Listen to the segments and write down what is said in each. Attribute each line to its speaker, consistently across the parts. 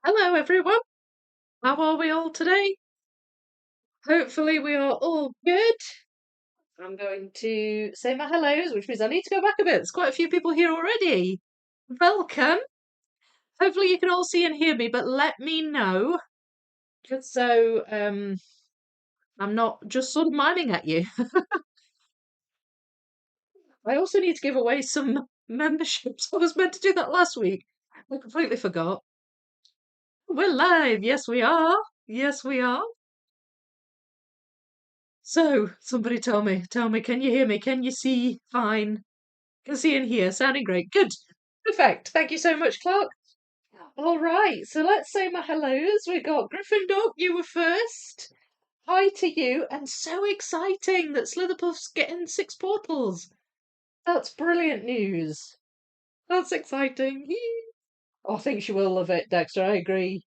Speaker 1: Hello, everyone. How are we all today? Hopefully, we are all good. I'm going to say my hellos, which means I need to go back a bit. There's quite a few people here already. Welcome. Hopefully, you can all see and hear me, but let me know just so I'm not just sort of miming at you. I also need to give away some memberships. I was meant to do that last week. I completely forgot. We're live. Yes, we are. Yes, we are. So, somebody tell me, can you hear me? Can you see fine? Can see and hear. Sounding great. Good. Perfect. Thank you so much, Clark. All right, so let's say my hellos. We got Gryffindor, you were first. Hi to you, and so exciting that Slitherpuff's getting 6 portals. That's brilliant news. That's exciting. Oh, I think she will love it, Dexter. I agree.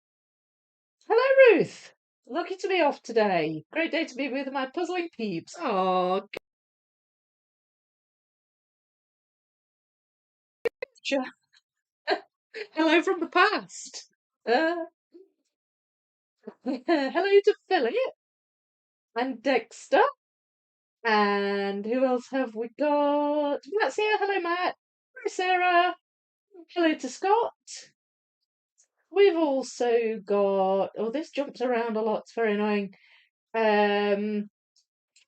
Speaker 1: Hello, Ruth. Lucky to be off today. Great day to be with my puzzling peeps. Oh, gotcha. Hello from the past. Uh, hello to Philip and Dexter. And who else have we got? Matt's here. Hello, Matt. Hi, Sarah. Hello to Scott. We've also got. Oh, this jumps around a lot. It's very annoying. Karen.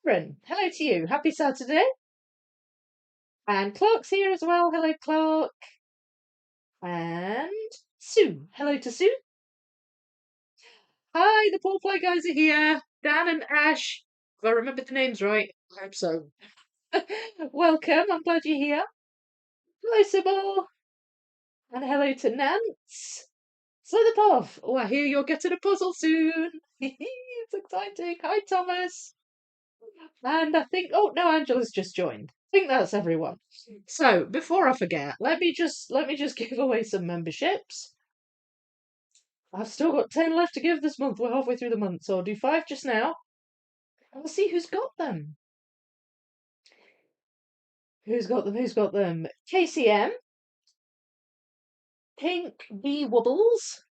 Speaker 1: Hello to you. Happy Saturday. And Clark's here as well. Hello, Clark. And Sue. Hello to Sue. Hi, the Paul Play guys are here. Dan and Ash. If I remembered the names right. I hope so. Welcome. I'm glad you're here. Hello, Sybil. And hello to Nance. Slitherpuff. Oh, I hear you're getting a puzzle soon. It's exciting. Hi, Thomas. And I think, oh no, Angela's just joined. I think that's everyone. So before I forget, let me just give away some memberships. I've still got 10 left to give this month. We're halfway through the month, so I'll do 5 just now. And we'll see who's got them. Who's got them? Who's got them? KCM, Pink B Wobbles,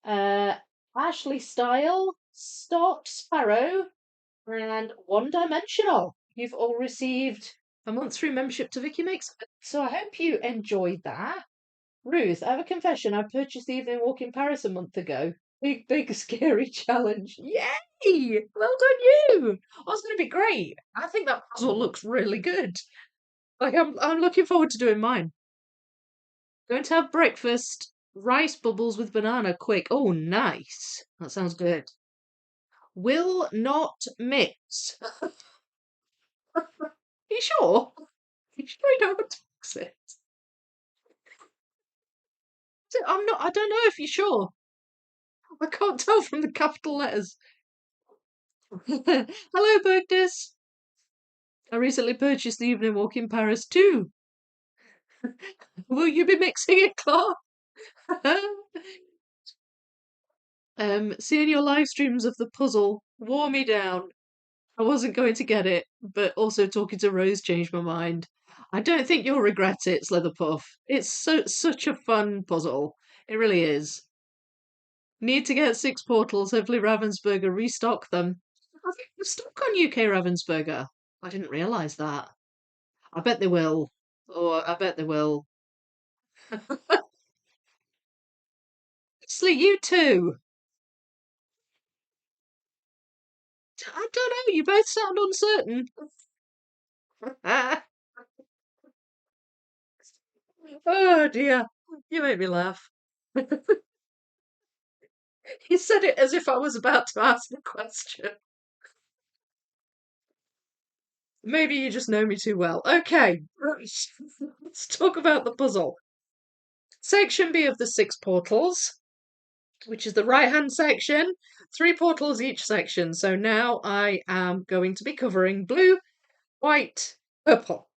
Speaker 1: uh, Ashley Style, Stalked Sparrow, and One Dimensional. You've all received a month's free membership to Vicky Makes. So I hope you enjoyed that. Ruth, I have a confession. I purchased the Evening Walk in Paris a month ago. Big, big, scary challenge. Yay! Well done, you! Oh, it's going to be great. I think that puzzle looks really good. Like, I'm looking forward to doing mine. Going to have breakfast, rice bubbles with banana quick. Oh, nice. That sounds good. Will not mix. Are you sure? You sure you don't want to mix it? I'm not. I don't know if you're sure. I can't tell from the capital letters. Hello, Bergdus. I recently purchased the Evening Walk in Paris too. Will you be mixing it, Clark? Seeing your live streams of the puzzle wore me down. I wasn't going to get it, but also talking to Rose changed my mind. I don't think you'll regret it, Slitherpuff. It's such a fun puzzle. It really is. Need to get 6 portals. Hopefully Ravensburger restock them. I think they're stuck on UK Ravensburger. I didn't realise that. I bet they will. Oh, I bet they will. Sleep, you too. I don't know. You both sound uncertain. Oh dear. You make me laugh. You said it as if I was about to ask a question. Maybe you just know me too well. Okay, let's talk about the puzzle. Section B of the 6 portals, which is the right-hand section. 3 portals each section. So now I am going to be covering blue, white, purple.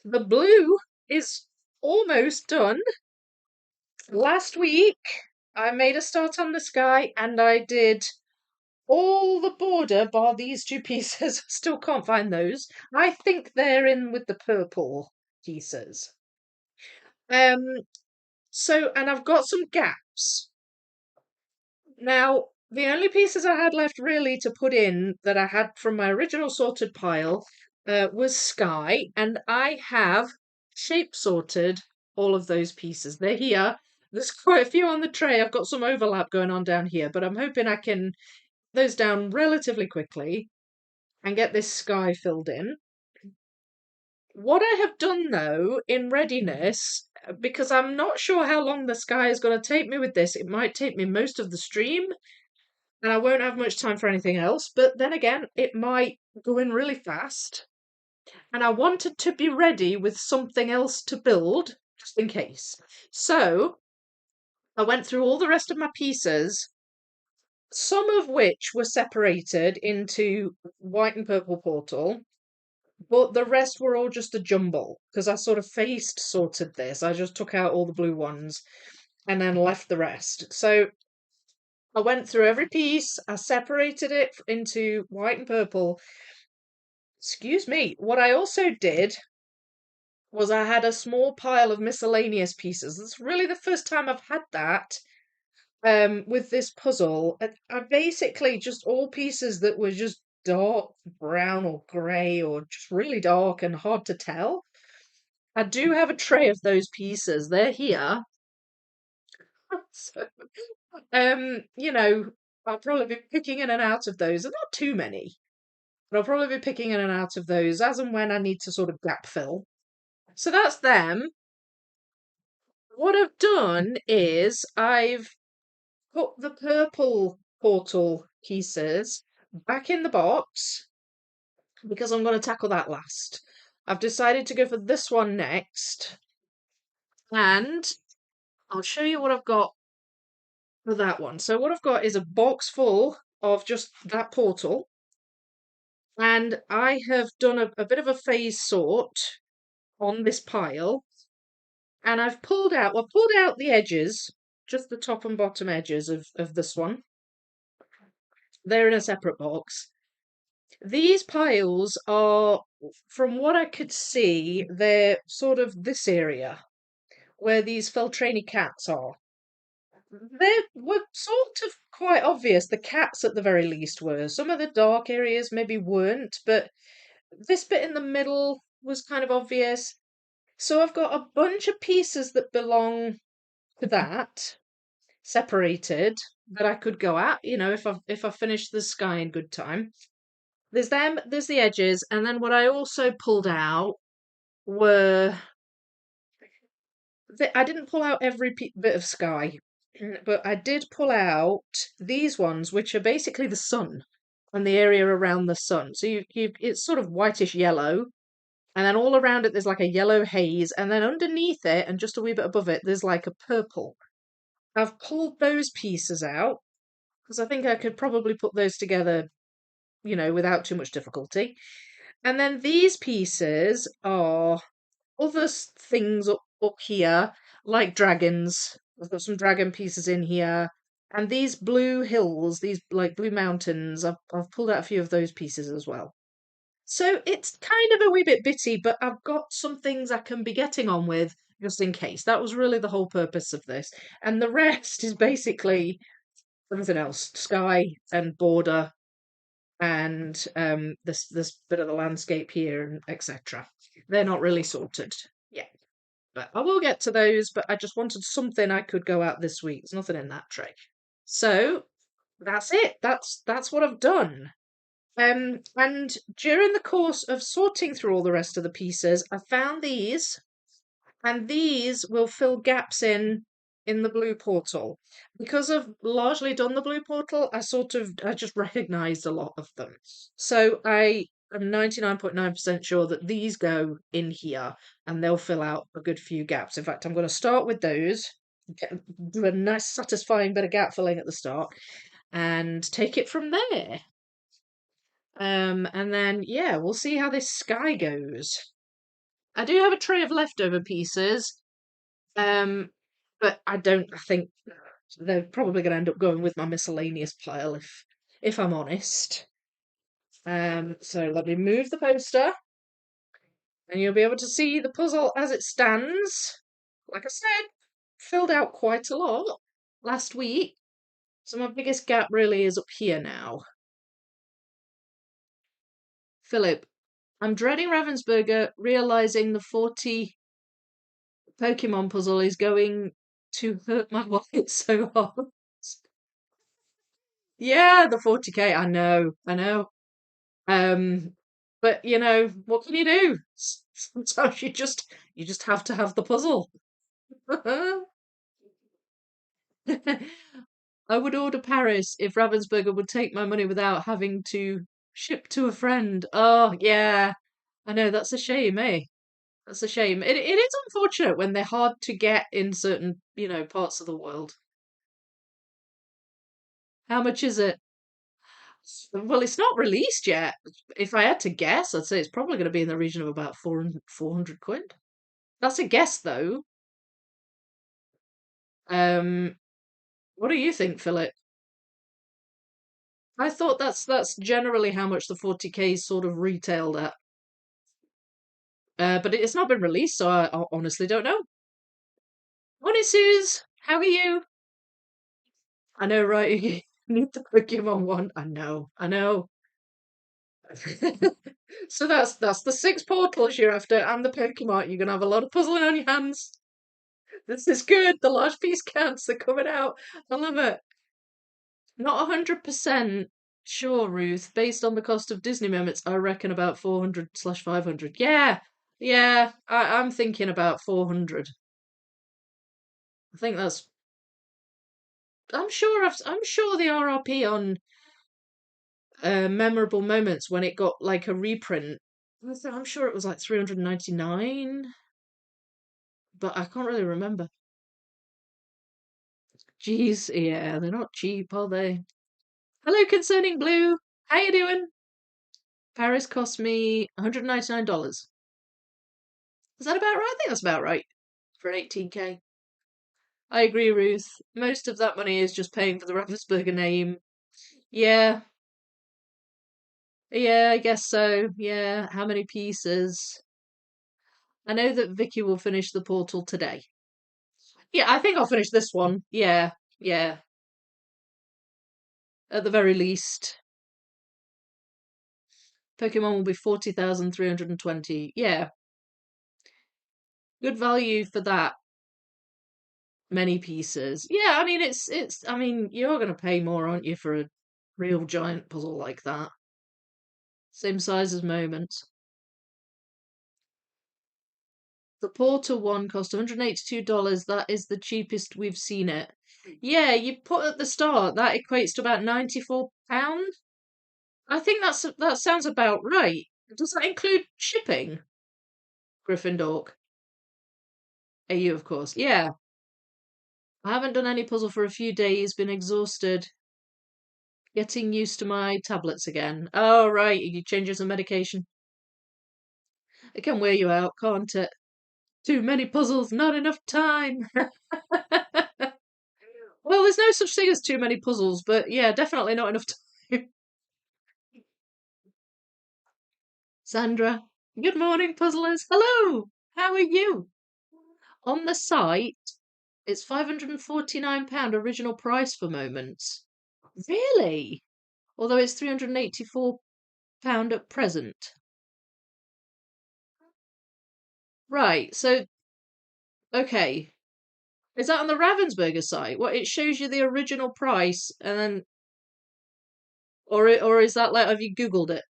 Speaker 1: The blue is almost done. Last week, I made a start on the sky and I did all the border bar these 2 pieces. Still can't find those. I think they're in with the purple pieces. Um, and I've got some gaps. Now, the only pieces I had left really to put in that I had from my original sorted pile was sky, and I have shape sorted all of those pieces. They're here. There's quite a few on the tray. I've got some overlap going on down here, but I'm hoping I can those down relatively quickly and get this sky filled in. What I have done though in readiness, because I'm not sure how long the sky is going to take me with this, it might take me most of the stream and I won't have much time for anything else, but then again, it might go in really fast. And I wanted to be ready with something else to build just in case. So I went through all the rest of my pieces, some of which were separated into white and purple portal. But the rest were all just a jumble because I sort of faced sorted this. I just took out all the blue ones and then left the rest. So I went through every piece, I separated it into white and purple. Excuse me. What I also did was I had a small pile of miscellaneous pieces. It's really the first time I've had that with this puzzle. I basically just all pieces that were just dark brown or grey or just really dark and hard to tell. I do have a tray of those pieces. They're here. So, you know, I'll probably be picking in and out of those, and not too many, but I'll probably be picking in and out of those as and when I need to sort of gap fill. So that's them. What I've done is I've put the purple portal pieces back in the box because I'm going to tackle that last. I've decided to go for this one next, and I'll show you what I've got for that one. So what I've got is a box full of just that portal, and I have done a bit of a phase sort on this pile, and I've pulled out, well, pulled out the edges, just the top and bottom edges of this one. They're in a separate box. These piles are, from what I could see, they're sort of this area where these Feltrani cats are. They were sort of quite obvious. The cats, at the very least, were. Some of the dark areas maybe weren't, but this bit in the middle was kind of obvious. So I've got a bunch of pieces that belong to that, separated, that I could go at, if I finish the sky in good time. There's them, there's the edges, and then what I also pulled out were I didn't pull out every bit of sky, but I did pull out these ones, which are basically the sun and the area around the sun. So it's sort of whitish yellow, and then all around it there's like a yellow haze, and then underneath it and just a wee bit above it there's like a purple. I've pulled those pieces out because I think I could probably put those together, without too much difficulty. And then these pieces are other things up here, like dragons. I've got some dragon pieces in here. And these blue hills, these like blue mountains, I've pulled out a few of those pieces as well. So it's kind of a wee bit bitty, but I've got some things I can be getting on with just in case. That was really the whole purpose of this. And the rest is basically everything else, sky and border and this bit of the landscape here and etc. They're not really sorted yet. But I will get to those, but I just wanted something I could go out this week. There's nothing in that tray. So that's it. That's what I've done. And during the course of sorting through all the rest of the pieces, I found these, and these will fill gaps in the blue portal. Because I've largely done the blue portal, I just recognized a lot of them. So I am 99.9% sure that these go in here and they'll fill out a good few gaps. In fact, I'm going to start with those, do a nice satisfying bit of gap filling at the start, and take it from there. And then, yeah, we'll see how this sky goes. I do have a tray of leftover pieces, but I think they're probably going to end up going with my miscellaneous pile if I'm honest. So let me move the poster, and you'll be able to see the puzzle as it stands. Like I said, filled out quite a lot last week. So my biggest gap really is up here now. Philip, I'm dreading Ravensburger, realizing the 40 Pokemon puzzle is going to hurt my wallet so hard. Yeah, the 40k, I know, I know. Um, but you know, what can you do? Sometimes you just have to have the puzzle. I would order Paris if Ravensburger would take my money without having to ship to a friend. Oh, yeah. I know, that's a shame, eh? That's a shame. It is unfortunate when they're hard to get in certain, parts of the world. How much is it? Well, it's not released yet. If I had to guess, I'd say it's probably going to be in the region of about 400 quid. That's a guess, though. Um, what do you think, Philip? I thought that's generally how much the 40k is sort of retailed at. But it's not been released, so I honestly don't know. Morning, Suze. How are you? I know, right? You need the Pokemon one. I know. I know. So that's the six portals you're after, and the Pokemon. You're gonna have a lot of puzzling on your hands. This is good. The large piece counts. They're coming out. I love it. Not 100% sure, Ruth. Based on the cost of Disney moments, I reckon about 400/500. Yeah, yeah. I'm thinking about 400. I think that's. I'm sure the RRP on memorable moments when it got like a reprint. I'm sure it was like 399, but I can't really remember. Jeez, yeah, they're not cheap, are they? Hello, Concerning Blue. How you doing? Paris cost me $199. Is that about right? I think that's about right for an 18k. I agree, Ruth. Most of that money is just paying for the Ravensburger name. Yeah, yeah, I guess so. Yeah, how many pieces? I know that Vicky will finish the portal today. Yeah, I think I'll finish this one. Yeah, yeah, at the very least. Pokemon will be 40,320. Yeah, good value for that many pieces. Yeah, I mean I mean you're gonna pay more, aren't you, for a real giant puzzle like that? Same size as Moment. The Porter one cost $182. That is the cheapest we've seen it. Yeah, you put at the start that equates to about £94. I think that sounds about right. Does that include shipping? Gryffindor. AU, of course. Yeah. I haven't done any puzzle for a few days, been exhausted. Getting used to my tablets again. Oh, right, you change some medication. It can wear you out, can't it? Too many puzzles, not enough time. Well, there's no such thing as too many puzzles, but yeah, definitely not enough time. Sandra, good morning, puzzlers. Hello, how are you? On the site, it's £549 original price for Moments. Really? Although it's £384 at present. Right, so, okay. Is that on the Ravensburger site? What, it shows you the original price and then, or is that like, have you Googled it?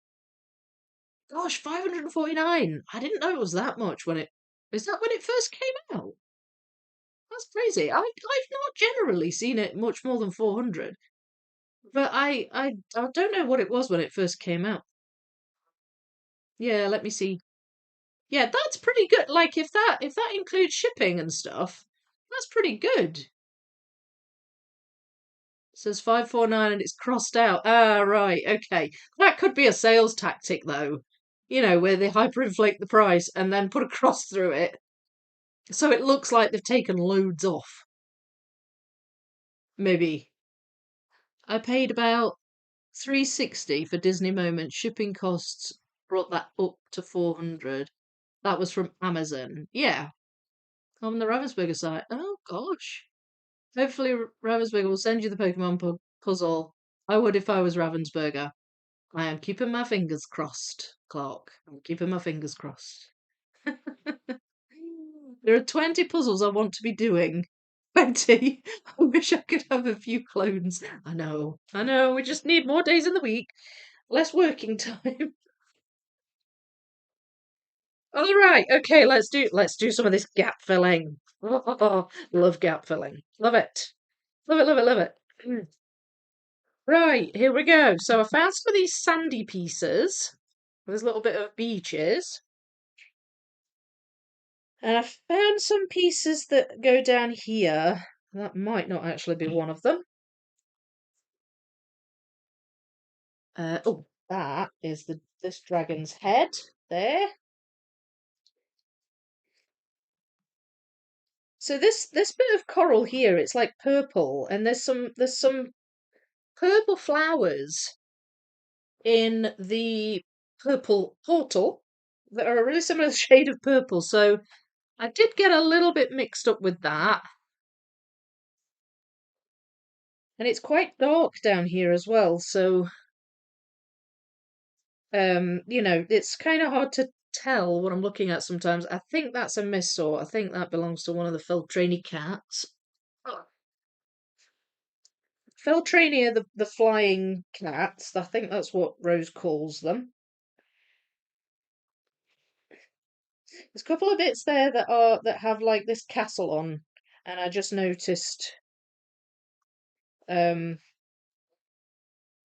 Speaker 1: Gosh, 549. I didn't know it was that much is that when it first came out? That's crazy. I've not generally seen it much more than 400, but I don't know what it was when it first came out. Yeah, let me see. Yeah, that's pretty good. Like if that includes shipping and stuff, that's pretty good. It says 549 and it's crossed out. Ah, right, okay. That could be a sales tactic though. Where they hyperinflate the price and then put a cross through it. So it looks like they've taken loads off. Maybe. I paid about 360 for Disney Moments. Shipping costs brought that up to 400. That was from Amazon. Yeah, on the Ravensburger site. Oh gosh. Hopefully Ravensburger will send you the Pokemon puzzle. I would if I was Ravensburger. I am keeping my fingers crossed, Clark. I'm keeping my fingers crossed. There are 20 puzzles I want to be doing. 20. I wish I could have a few clones. I know. We just need more days in the week, less working time. All right, okay, let's do some of this gap filling. Love gap filling. Love it. Love it, love it, love it. Right, here we go. So I found some of these sandy pieces. There's a little bit of beaches. And I found some pieces that go down here. That might not actually be one of them. Oh, that is this dragon's head there. So this bit of coral here, it's like purple, and there's some purple flowers in the purple portal that are a really similar shade of purple. So I did get a little bit mixed up with that. And it's quite dark down here as well, so it's kind of hard to tell what I'm looking at sometimes. I think that's a missort. I think that belongs to one of the Feltrani cats. Feltrani are the flying cats. I think that's what Rose calls them. There's a couple of bits there that have like this castle on, and I just noticed um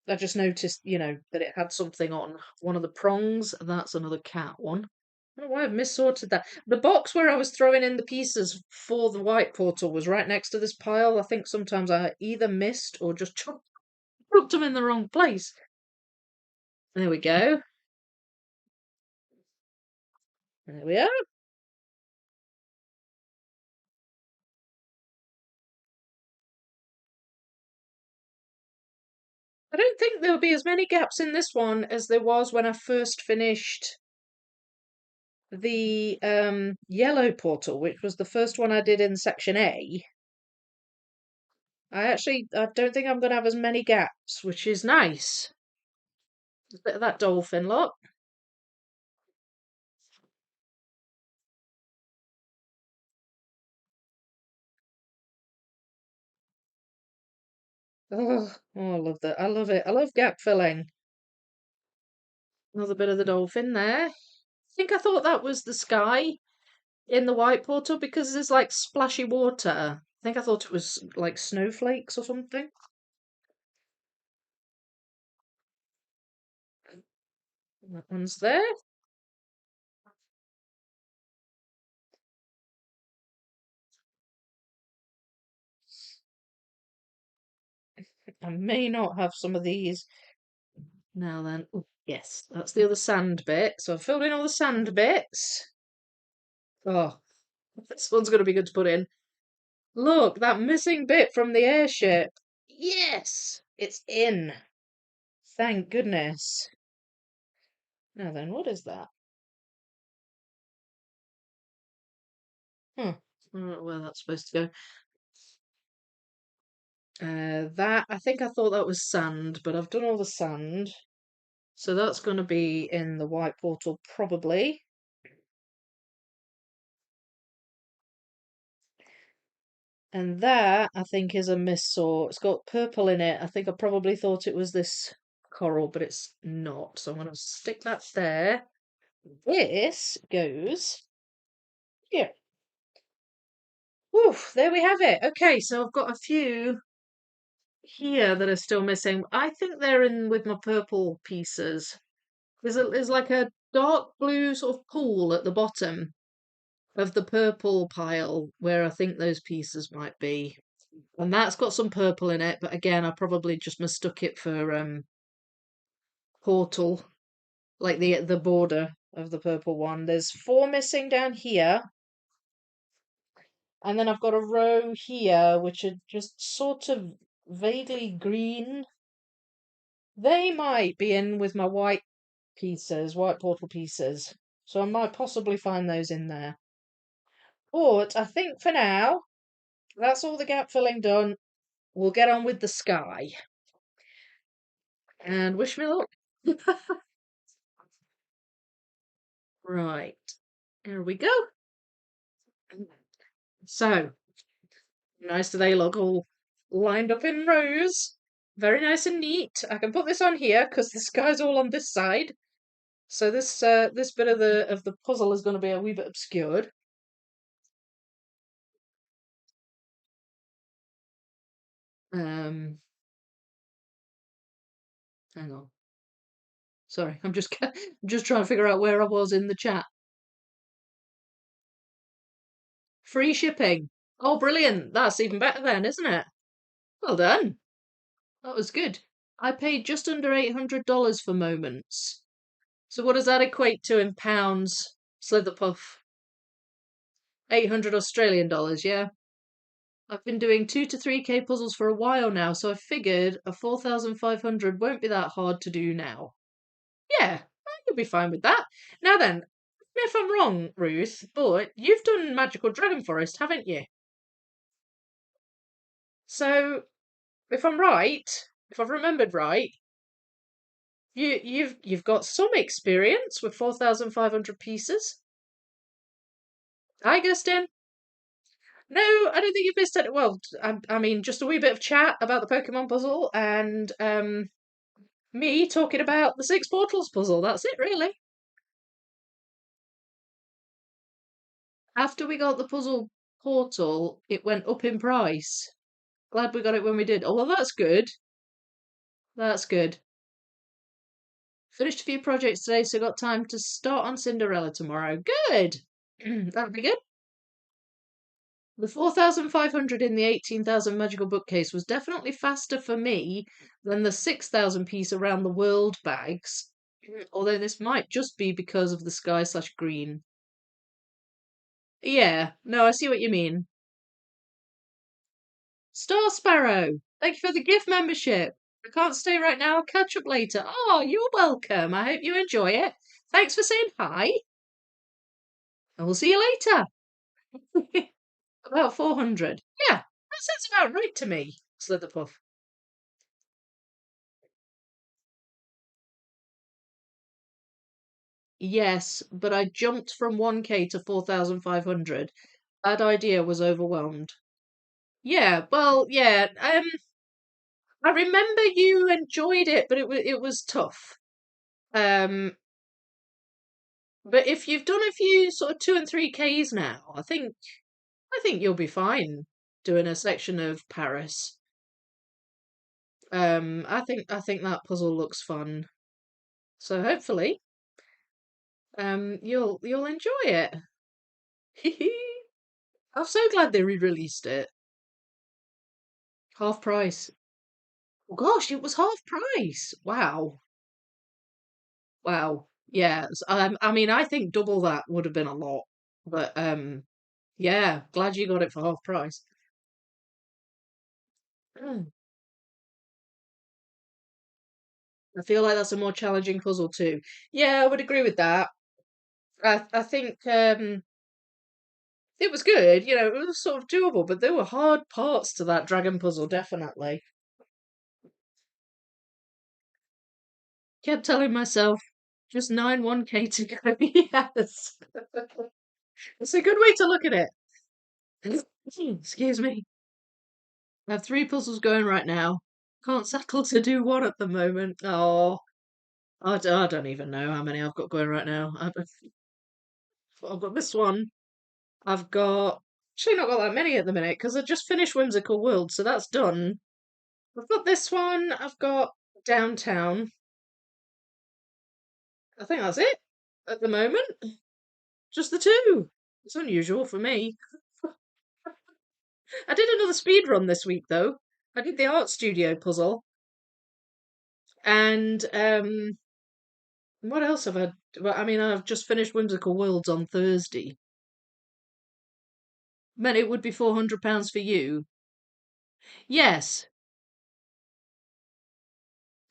Speaker 1: that it had something on one of the prongs. That's another cat one. I don't know why I've missorted that. The box where I was throwing in the pieces for the white portal was right next to this pile. I think sometimes I either missed or just chucked them in the wrong place. There we go. There we are. I don't think there'll be as many gaps in this one as there was when I first finished the yellow portal, which was the first one I did in section A. I don't think I'm going to have as many gaps, which is nice. A bit of that dolphin look. Oh, I love that. I love it. I love gap filling. Another bit of the dolphin there. I thought that was the sky in the white portal because there's like splashy water. I thought it was like snowflakes or something. That one's there. I may not have some of these. Now then. Ooh, yes, that's the other sand bit. So I've filled in all the sand bits. Oh, this one's going to be good to put in. Look, that missing bit from the airship. Yes, it's in. Thank goodness. Now then, what is that? Huh. I don't know where that's supposed to go. I thought that was sand, but I've done all the sand. So that's going to be in the white portal, probably. And that, I think, is a missort. It's got purple in it. I think I probably thought it was this coral, but it's not. So I'm going to stick that there. This goes here. Woof, there we have it. Okay, so I've got a few here that are still missing. I think they're in with my purple pieces. There's like a dark blue sort of pool at the bottom of the purple pile where I think those pieces might be. And that's got some purple in it, but again, I probably just mistook it for portal, like the border of the purple one. There's four missing down here. And then I've got a row here which are just sort of vaguely green. They might be in with my white pieces, white portal pieces. So I might possibly find those in there. But I think for now, that's all the gap filling done. We'll get on with the sky. And wish me luck. Right. Here we go. So, nice do they look all lined up in rows. Very nice and neat. I can put this on here because the sky's all on this side. So this bit of the puzzle is going to be a wee bit obscured. Um, Hang on. Sorry, I'm just I'm just trying to figure out where I was in the chat. Free shipping. Oh, brilliant. That's even better then, isn't it? Well done. That was good. I paid just under $800 for Moments. So what does that equate to in pounds? Slitherpuff. 800 Australian dollars, yeah. I've been doing 2 to 3K puzzles for a while now, so I figured a 4,500 won't be that hard to do now. Yeah, I could be fine with that. Now then, if I'm wrong, Ruth, but you've done Magical Dragon Forest, haven't you? So, if I'm right, if I've remembered right, you've got some experience with 4,500 pieces. Hi, Gustin. No, I don't think you've missed it. Well, I mean, just a wee bit of chat about the Pokemon puzzle and me talking about the Six Portals puzzle. That's it, really. After we got the puzzle portal, it went up in price. Glad we got it when we did. Oh, well, that's good. That's good. Finished a few projects today, so got time to start on Cinderella tomorrow. Good. That'll be good. The 4,500 in the 18,000 magical bookcase was definitely faster for me than the 6,000 piece around the world bags. Although this might just be because of the sky/green. Yeah, no, I see what you mean. Star Sparrow, thank you for the gift membership. I can't stay right now, I'll catch up later. Oh, you're welcome. I hope you enjoy it. Thanks for saying hi. And we'll see you later. About 400. Yeah, that sounds about right to me, Slitherpuff. Yes, but I jumped from 1K to 4,500. That idea was overwhelmed. Yeah, well, yeah. I remember you enjoyed it, but it was tough. Um, but if you've done a few sort of 2 and 3Ks now, I think you'll be fine doing a section of Paris. I think that puzzle looks fun. So hopefully, you'll enjoy it. I'm so glad they re-released it. Half price. Oh gosh, it was half price. Wow. Wow. Yeah. I mean, I think double that would have been a lot. But yeah, glad you got it for half price. Mm. I feel like that's a more challenging puzzle too. Yeah, I would agree with that. I think it was good, it was sort of doable, but there were hard parts to that dragon puzzle, definitely. Kept telling myself, just 9 1K to go. Yes. It's a good way to look at it. Excuse me. I have 3 puzzles going right now. Can't settle to do one at the moment. Oh, I don't even know how many I've got going right now. I've got this one. I've got actually not got that many at the minute because I just finished Whimsical World, so that's done. I've got this one. I've got Downtown. I think that's it at the moment. Just the 2. It's unusual for me. I did another speed run this week though. I did the art studio puzzle, and what else have I? Well, I mean, I've just finished Whimsical Worlds on Thursday. Meant it would be £400 for you. Yes.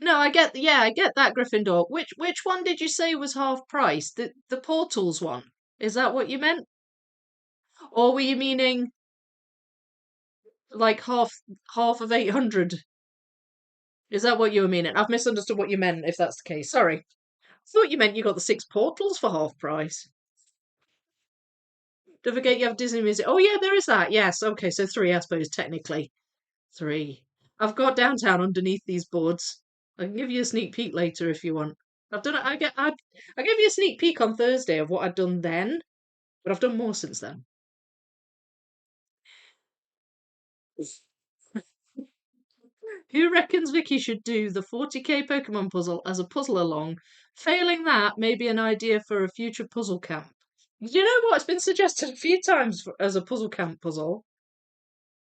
Speaker 1: No, I get that Gryffindor. Which one did you say was half price? The Portals one. Is that what you meant? Or were you meaning like half of 800? Is that what you were meaning? I've misunderstood what you meant, if that's the case. Sorry. I thought you meant you got the 6 portals for half price. Don't forget you have Disney Music. Oh, yeah, there is that. Yes, okay, so 3, I suppose, technically. 3. I've got downtown underneath these boards. I can give you a sneak peek later if you want. I've done it. I gave you a sneak peek on Thursday of what I'd done then, but I've done more since then. Who reckons Vicky should do the 40k Pokemon puzzle as a puzzle along? Failing that, maybe an idea for a future puzzle camp. You know what? It's been suggested a few times as a puzzle camp puzzle.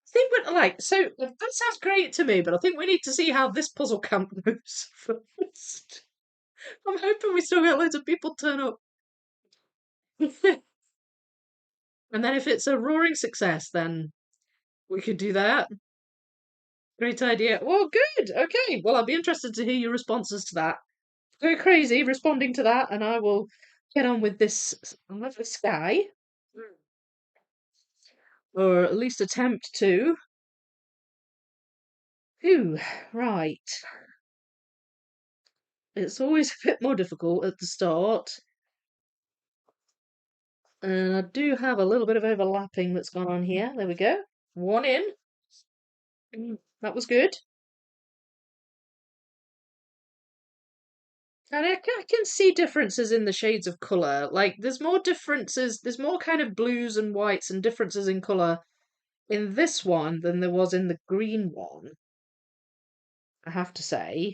Speaker 1: I think we're like, so that sounds great to me, but I think we need to see how this puzzle camp goes first. I'm hoping we still get loads of people turn up. And then if it's a roaring success, then we could do that. Great idea. Well, good. Okay. Well, I'll be interested to hear your responses to that. Go crazy responding to that, and I will get on with this lovely sky. Or at least attempt to. Phew, right. It's always a bit more difficult at the start. And I do have a little bit of overlapping that's gone on here. There we go. 1 in. That was good. And I can see differences in the shades of colour. Like, there's more differences, there's more kind of blues and whites and differences in colour in this one than there was in the green one, I have to say.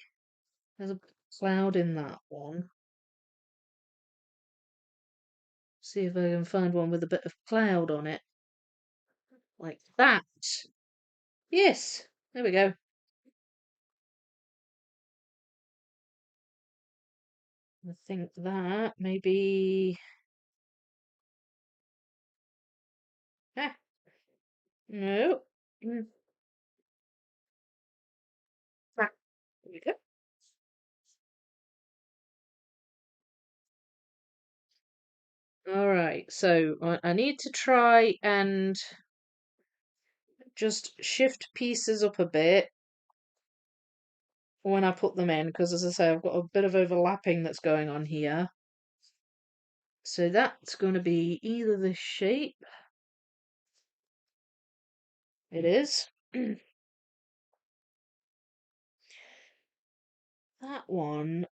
Speaker 1: There's a cloud in that one. See if I can find one with a bit of cloud on it. Like that. Yes, there we go. I think that maybe. Ah, no. Mm, ah, there we go. All right, so I need to try and just shift pieces up a bit when I put them in, because as I say, I've got a bit of overlapping that's going on here. So that's going to be either this shape. It is. That one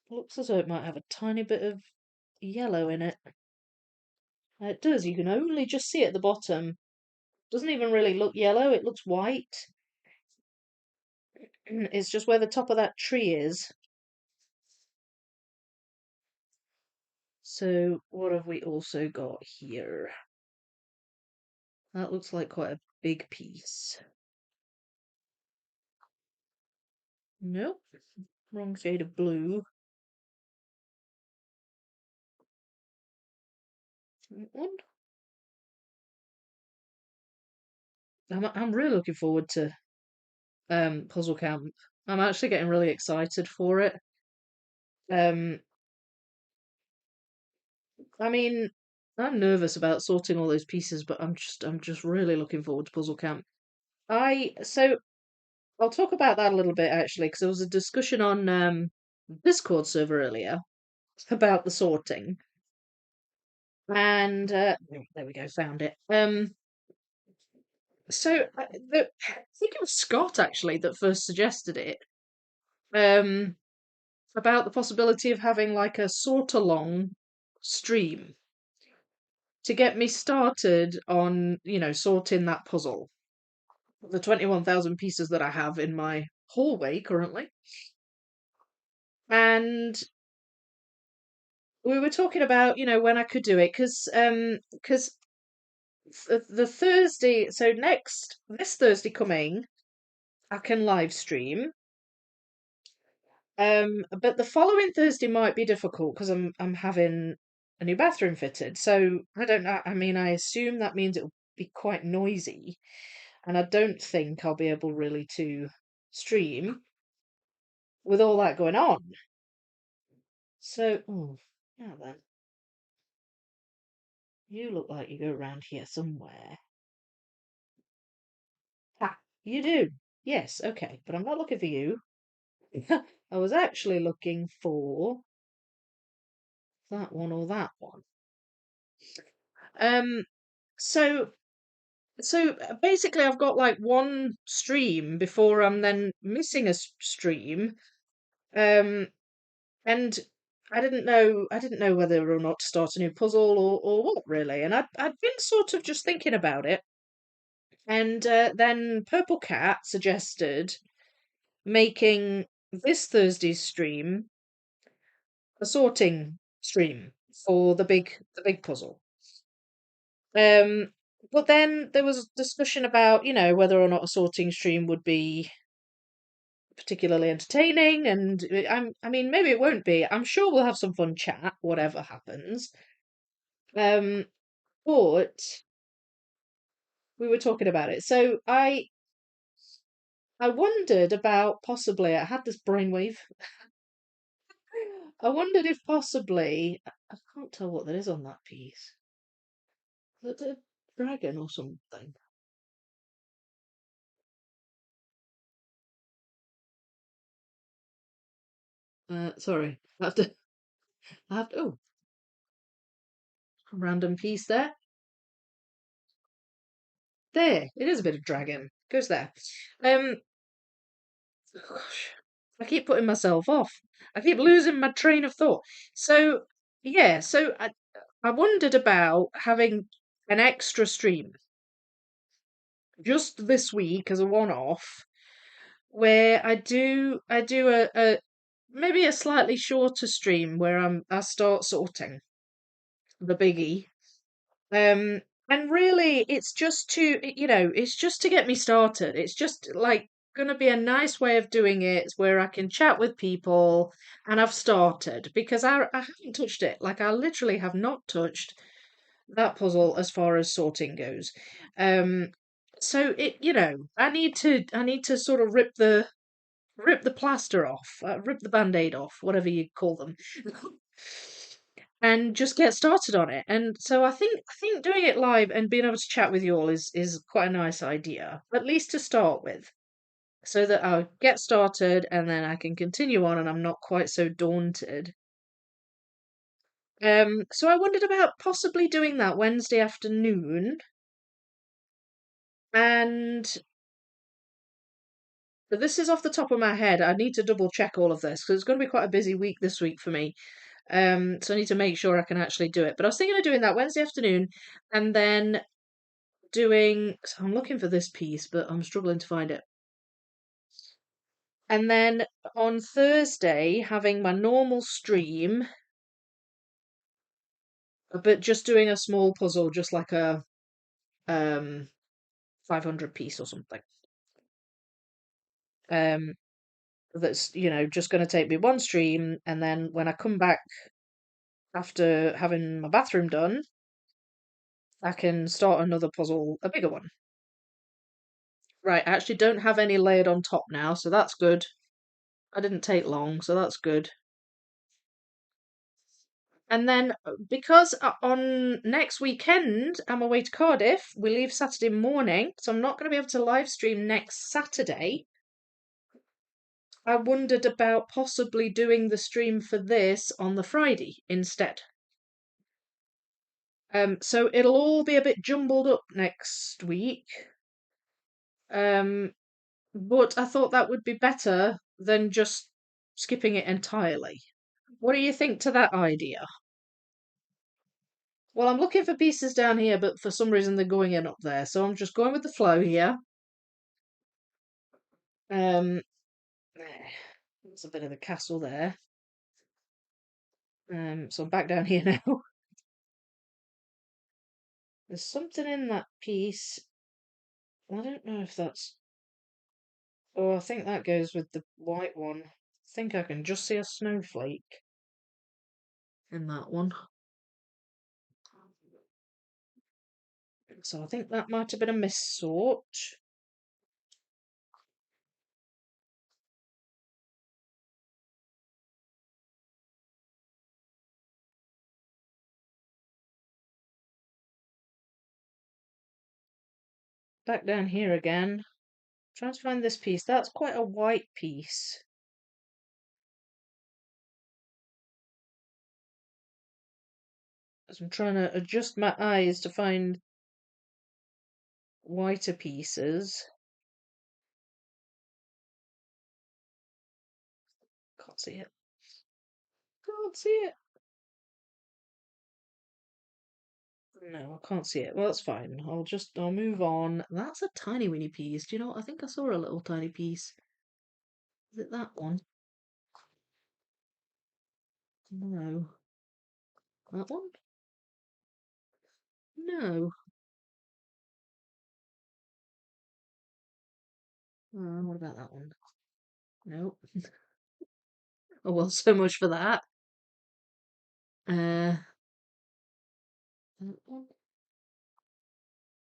Speaker 1: looks as though it might have a tiny bit of yellow in it. It does, you can only just see at the bottom. Doesn't even really look yellow, it looks white. It's just where the top of that tree is. So what have we also got here? That looks like quite a big piece. Nope, wrong shade of blue. That one. I'm really looking forward to Puzzle Camp. I'm actually getting really excited for it. Um, I mean, I'm nervous about sorting all those pieces, but I'm just really looking forward to Puzzle Camp. So I'll talk about that a little bit actually, because there was a discussion on Discord server earlier about the sorting, and there we go, found it. I think it was Scott actually that first suggested it. Um, about the possibility of having like a sort along stream to get me started on, sorting that puzzle. The 21,000 pieces that I have in my hallway currently. And we were talking about, when I could do it, because the Thursday, so this Thursday coming, I can live stream. But the following Thursday might be difficult because I'm having a new bathroom fitted. So I don't know. I mean, I assume that means it'll be quite noisy, and I don't think I'll be able really to stream with all that going on. So, now then, you look like you go around here somewhere. Ah, you do. Yes, okay, but I'm not looking for you. I was actually looking for that one or that one. Um, so basically, I've got like one stream before I'm then missing a stream. Um, and I didn't know whether or not to start a new puzzle or what really. And I'd been sort of just thinking about it, and then Purple Cat suggested making this Thursday's stream a sorting stream for the big puzzle. Um, but then there was discussion about, whether or not a sorting stream would be particularly entertaining, and I mean, maybe it won't be. I'm sure we'll have some fun chat, whatever happens. Um, but we were talking about it, so I wondered about possibly. I had this brainwave. I wondered if possibly I can't tell what that is on that piece. Is it a dragon or something? Sorry, oh, a random piece there. There, it is a bit of dragon. Goes there. Um, Gosh, I keep putting myself off. I keep losing my train of thought. So, yeah, so I wondered about having an extra stream just this week as a one-off, where I do a maybe a slightly shorter stream where I start sorting the biggie. Um, and really, it's just it's just to get me started. It's just like going to be a nice way of doing it where I can chat with people and I've started because I haven't touched it. Like, I literally have not touched that puzzle as far as sorting goes. Um, so I need to sort of rip the plaster off, rip the band-aid off, whatever you call them. And just get started on it. And so I think doing it live and being able to chat with you all is quite a nice idea, at least to start with, so that I'll get started and then I can continue on and I'm not quite so daunted. So I wondered about possibly doing that Wednesday afternoon, and this is off the top of my head. I need to double check all of this because it's going to be quite a busy week this week for me. So I need to make sure I can actually do it. But I was thinking of doing that Wednesday afternoon, and then doing. So I'm looking for this piece, but I'm struggling to find it. And then on Thursday, having my normal stream, but just doing a small puzzle, just like a 500 piece or something. Um, that's just going to take me one stream, and then when I come back after having my bathroom done, I can start another puzzle, a bigger one. Right, I actually don't have any layered on top now, so that's good. I didn't take long, so that's good. And then because on next weekend I'm away to Cardiff, we leave Saturday morning, so I'm not going to be able to live stream next Saturday. I wondered about possibly doing the stream for this on the Friday instead. So it'll all be a bit jumbled up next week. Um, but I thought that would be better than just skipping it entirely. What do you think to that idea? Well, I'm looking for pieces down here, but for some reason they're going in up there, so I'm just going with the flow here. Um, there's a bit of the castle there. So I'm back down here now. There's something in that piece. I don't know if that's. Oh, I think that goes with the white one. I think I can just see a snowflake in that one. So I think that might have been a miss sort. Back down here again. Trying to find this piece. That's quite a white piece. As I'm trying to adjust my eyes to find whiter pieces. Can't see it. Can't see it. No, I can't see it. Well, that's fine. I'll move on. That's a tiny weeny piece. Do you know what? I think I saw a little tiny piece. Is it that one? No. That one? No. What about that one? Nope. Oh well, so much for that. That one?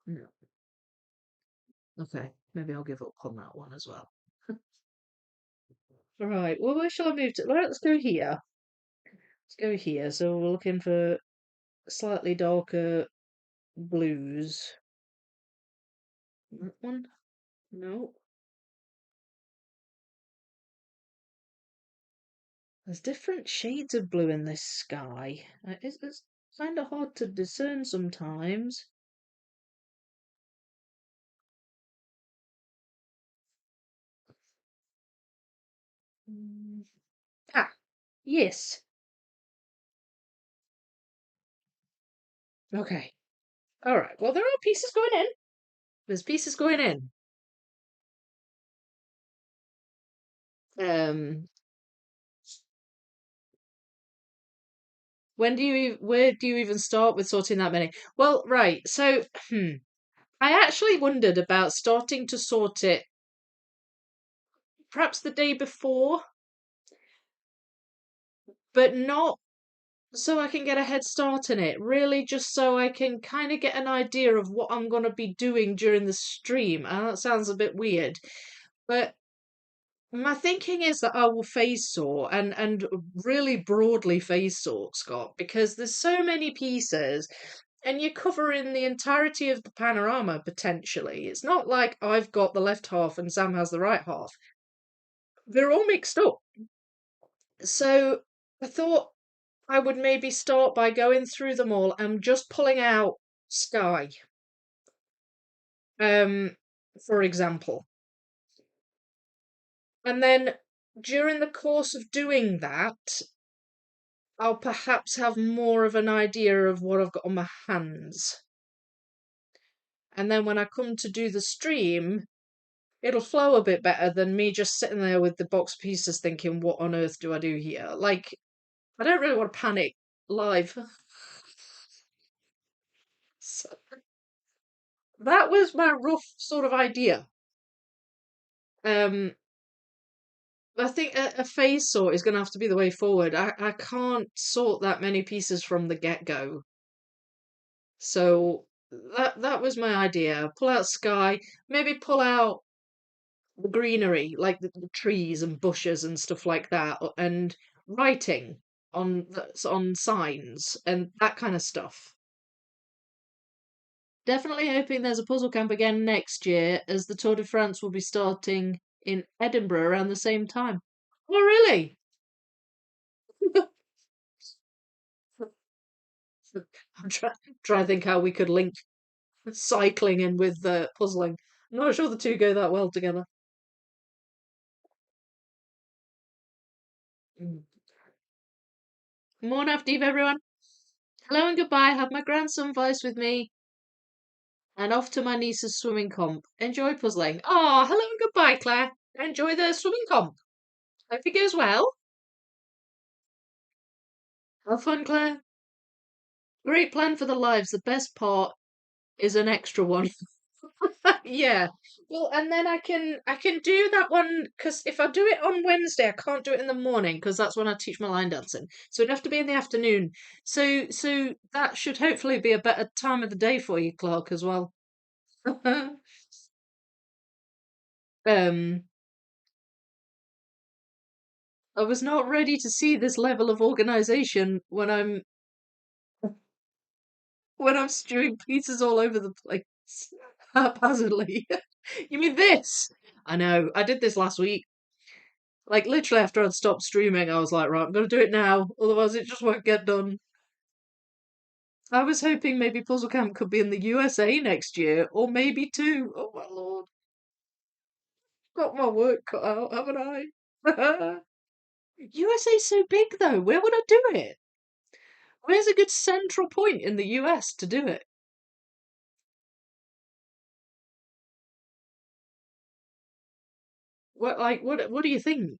Speaker 1: No. Okay, maybe I'll give up on that one as well. Right, well, where shall I move to? Let's go here. Let's go here. So we're looking for slightly darker blues. That one? No. There's different shades of blue in this sky. It's kind of hard to discern sometimes. Mm. Ah, yes. Okay. All right. Well, there are pieces going in. There's pieces going in. Um, where do you even start with sorting that many? Well, right. So, I actually wondered about starting to sort it perhaps the day before, but not so I can get a head start in it. Really, just so I can kind of get an idea of what I'm going to be doing during the stream. That sounds a bit weird, but my thinking is that I will phase sort and really broadly phase sort, Scott, because there's so many pieces and you're covering the entirety of the panorama potentially. It's not like I've got the left half and Sam has the right half. They're all mixed up. So I thought I would maybe start by going through them all and just pulling out sky. Um, for example. And then during the course of doing that, I'll perhaps have more of an idea of what I've got on my hands. And then when I come to do the stream, it'll flow a bit better than me just sitting there with the box pieces thinking, what on earth do I do here? Like, I don't really want to panic live. So that was my rough sort of idea. Um, I think a phase sort is going to have to be the way forward. I can't sort that many pieces from the get-go. So that was my idea. Pull out sky, maybe pull out the greenery, like the trees and bushes and stuff like that, and writing on signs and that kind of stuff. Definitely hoping there's a puzzle camp again next year, as the Tour de France will be starting in Edinburgh around the same time. Oh, really? I'm trying to think how we could link cycling in with puzzling. I'm not sure the two go that well together. Mm. Morning after eve, everyone. Hello and goodbye. Have my grandson Vice with me, and off to my niece's swimming comp. Enjoy puzzling. Oh, hello and goodbye, Claire. Enjoy the swimming comp. Hope it goes well. Have fun, Claire. Great plan for the lives. The best part is an extra one. Yeah. Well, and then I can do that one because if I do it on Wednesday, I can't do it in the morning because that's when I teach my line dancing. So it'd have to be in the afternoon. So that should hopefully be a better time of the day for you, Clark, as well. um, I was not ready to see this level of organization when I'm stewing pizzas all over the place haphazardly. You mean this? I know. I did this last week. Like literally after I'd stopped streaming, I was like, right, I'm gonna do it now, otherwise it just won't get done. I was hoping maybe Puzzle Camp could be in the USA next year, or maybe two. Oh my lord. Got my work cut out, haven't I? USA's so big though, where would I do it? Where's a good central point in the US to do it? What do you think?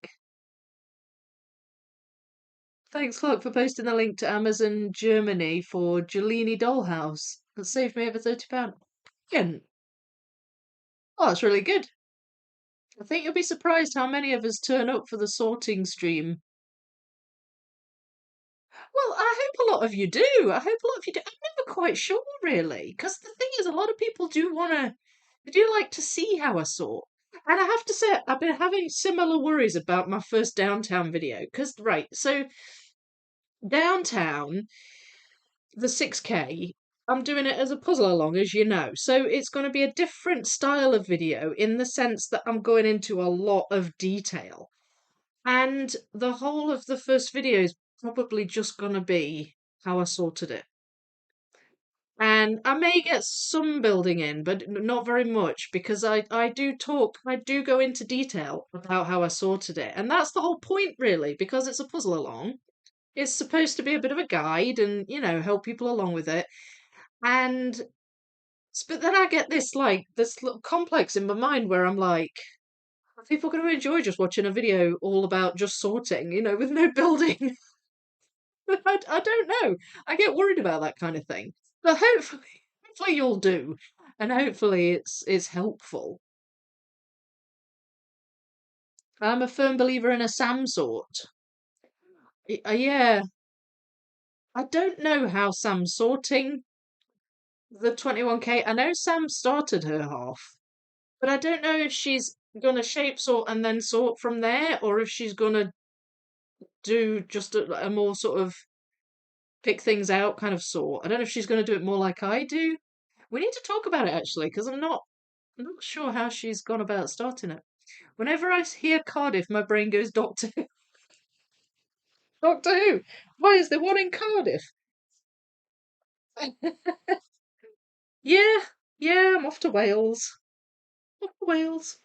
Speaker 1: Thanks, Clark, for posting the link to Amazon Germany for Gelini Dollhouse. That saved me over £30. Brilliant. Oh, that's really good. I think you'll be surprised how many of us turn up for the sorting stream. Well, I hope a lot of you do. I hope a lot of you do. I'm never quite sure, really, because the thing is, a lot of people they do like to see how I sort. And I have to say, I've been having similar worries about my first downtown video. Because, right, so downtown, the 6K, I'm doing it as a puzzle along, as you know. So it's going to be a different style of video in the sense that I'm going into a lot of detail. And the whole of the first video is probably just going to be how I sorted it. And I may get some building in, but not very much because I do go into detail about how I sorted it. And that's the whole point, really, because it's a puzzle along. It's supposed to be a bit of a guide and, help people along with it. And, but then I get this little complex in my mind where I'm like, are people going to enjoy just watching a video all about just sorting, with no building? I don't know. I get worried about that kind of thing. But hopefully you'll do, and hopefully it's helpful. I'm a firm believer in a Sam sort. Yeah, I don't know how Sam's sorting the 21K. I know Sam started her half, but I don't know if she's gonna shape sort and then sort from there, or if she's gonna do just a more sort of pick things out kind of sort. I don't know if she's gonna do it more like I do. We need to talk about it actually, because I'm not sure how she's gone about starting it. Whenever I hear Cardiff, my brain goes Doctor Who. Doctor Who? Why is there one in Cardiff? Yeah, yeah, I'm off to Wales. Off to Wales.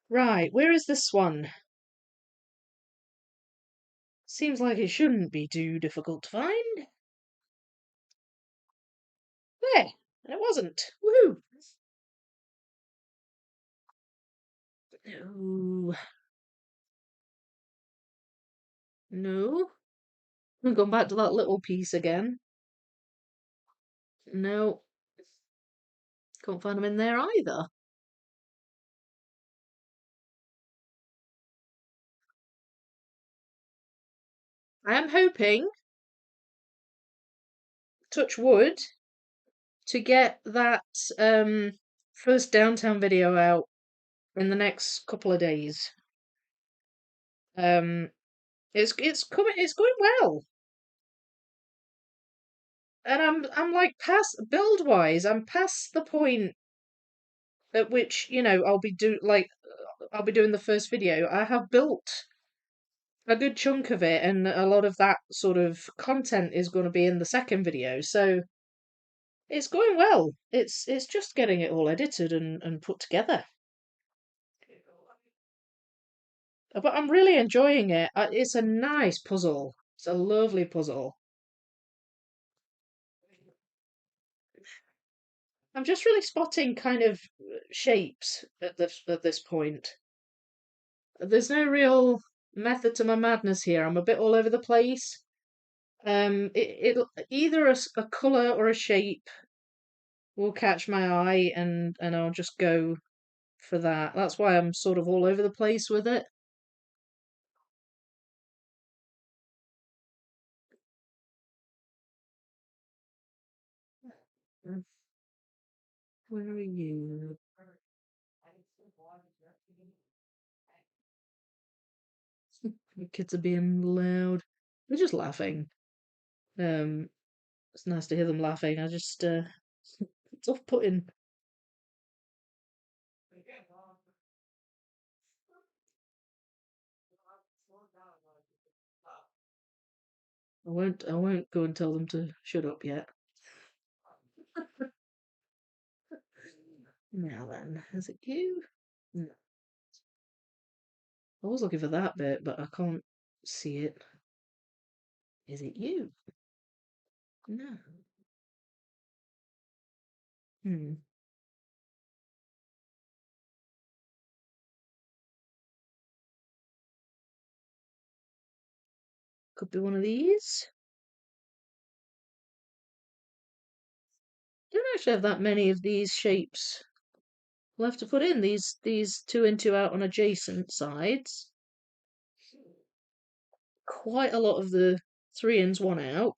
Speaker 1: Right, where is this one? Seems like it shouldn't be too difficult to find. There, and it wasn't. Woohoo! No, no. I'm going back to that little piece again. No, can't find them in there either. I am hoping, touch wood, to get that first downtown video out in the next couple of days. Um, it's going well, and I'm like past build wise, I'm past the point at which I'll be doing the first video. I have built a good chunk of it, and a lot of that sort of content is going to be in the second video. So it's going well. It's just getting it all edited and put together. But I'm really enjoying it. It's a nice puzzle. It's a lovely puzzle. I'm just really spotting kind of shapes at this point. There's no real method to my madness here. I'm a bit all over the place. It'll either a color or a shape will catch my eye, and I'll just go for that. That's why I'm sort of all over the place with it. Mm, where are you? The kids are being loud. They're just laughing. Um, it's nice to hear them laughing. It's off-putting. I won't go and tell them to shut up yet. Now then, is it you? No. I was looking for that bit, but I can't see it. Is it you? No. Hmm. Could be one of these. Don't actually have that many of these shapes. We'll have to put in these two in, two out on adjacent sides. Quite a lot of the three ins, one out.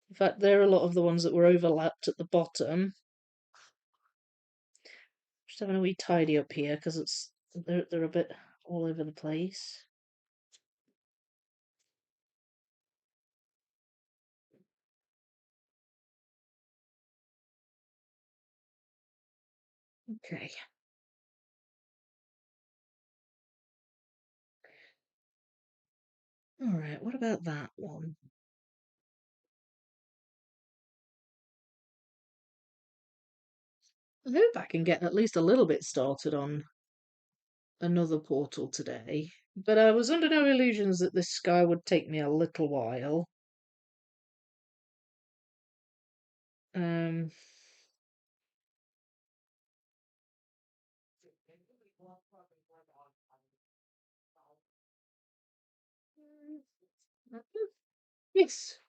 Speaker 1: In fact, there are a lot of the ones that were overlapped at the bottom. Just having a wee tidy up here because they're a bit all over the place. Okay. All right. What about that one? I hope I can get at least a little bit started on another portal today. But I was under no illusions that this sky would take me a little while. Um, yes.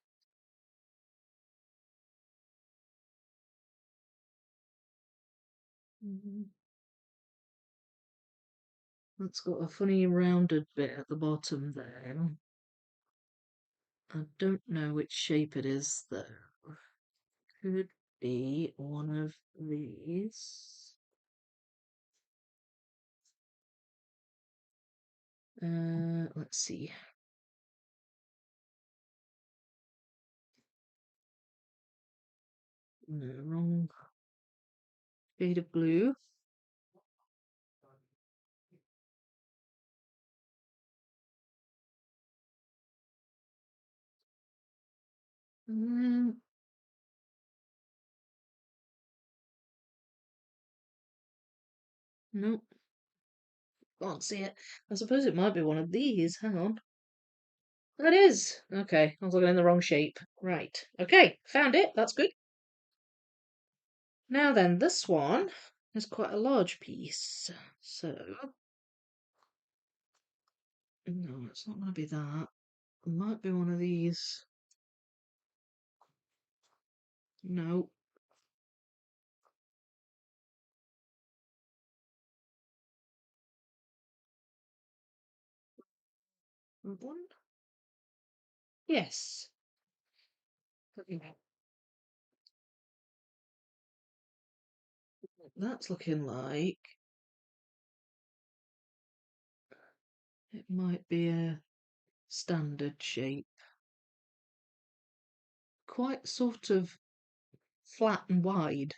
Speaker 1: That's got a funny rounded bit at the bottom there. I don't know which shape it is though. Could be one of these. Let's see. No, wrong shade of blue. Mm, nope, can't see it. I suppose it might be one of these. Hang on. That is. Okay, I was looking in the wrong shape. Right. Okay, found it. That's good. Now then, this one is quite a large piece. So, no, it's not going to be that. It might be one of these. No. That one? Yes. That's looking like it might be a standard shape. Quite sort of flat and wide.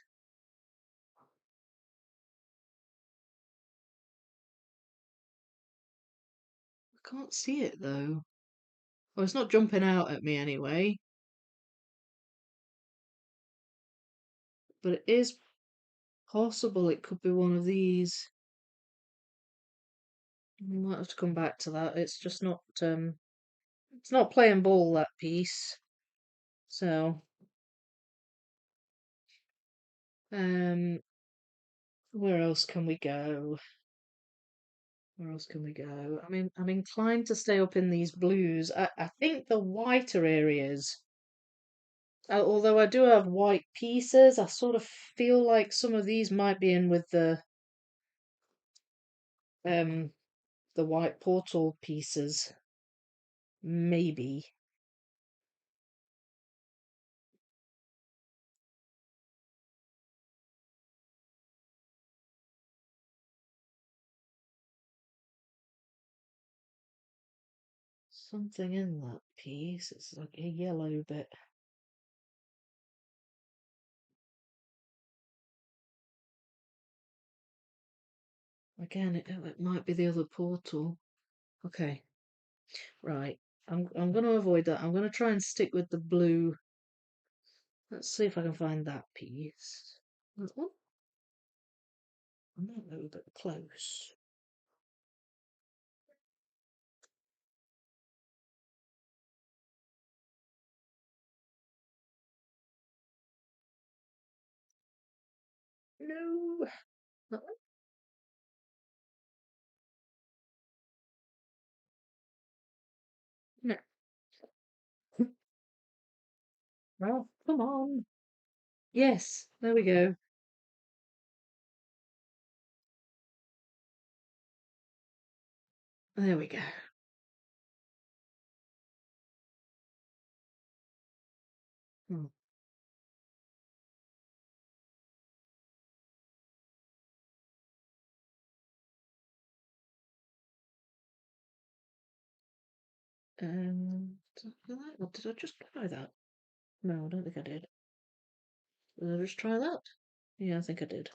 Speaker 1: I can't see it though. Well, it's not jumping out at me anyway, but it is possible it could be one of these. We might have to come back to that. It's not playing ball, that piece. So, um where else can we go? Where else can we go? I mean, I'm inclined to stay up in these blues. I think the whiter areas, although I do have white pieces, I sort of feel like some of these might be in with um the white portal pieces. Maybe. Something in that piece. It's like a yellow bit. Again, it might be the other portal. Okay, right. I'm going to avoid that. I'm going to try and stick with the blue. Let's see if I can find that piece. That one? I'm not a little bit close. No. That one? No. Well, come on. Yes, there we go. There we go. Hmm. Did I do that? Or did I just try that? No, I don't think I did. Did I just try that? Yeah, I think I did.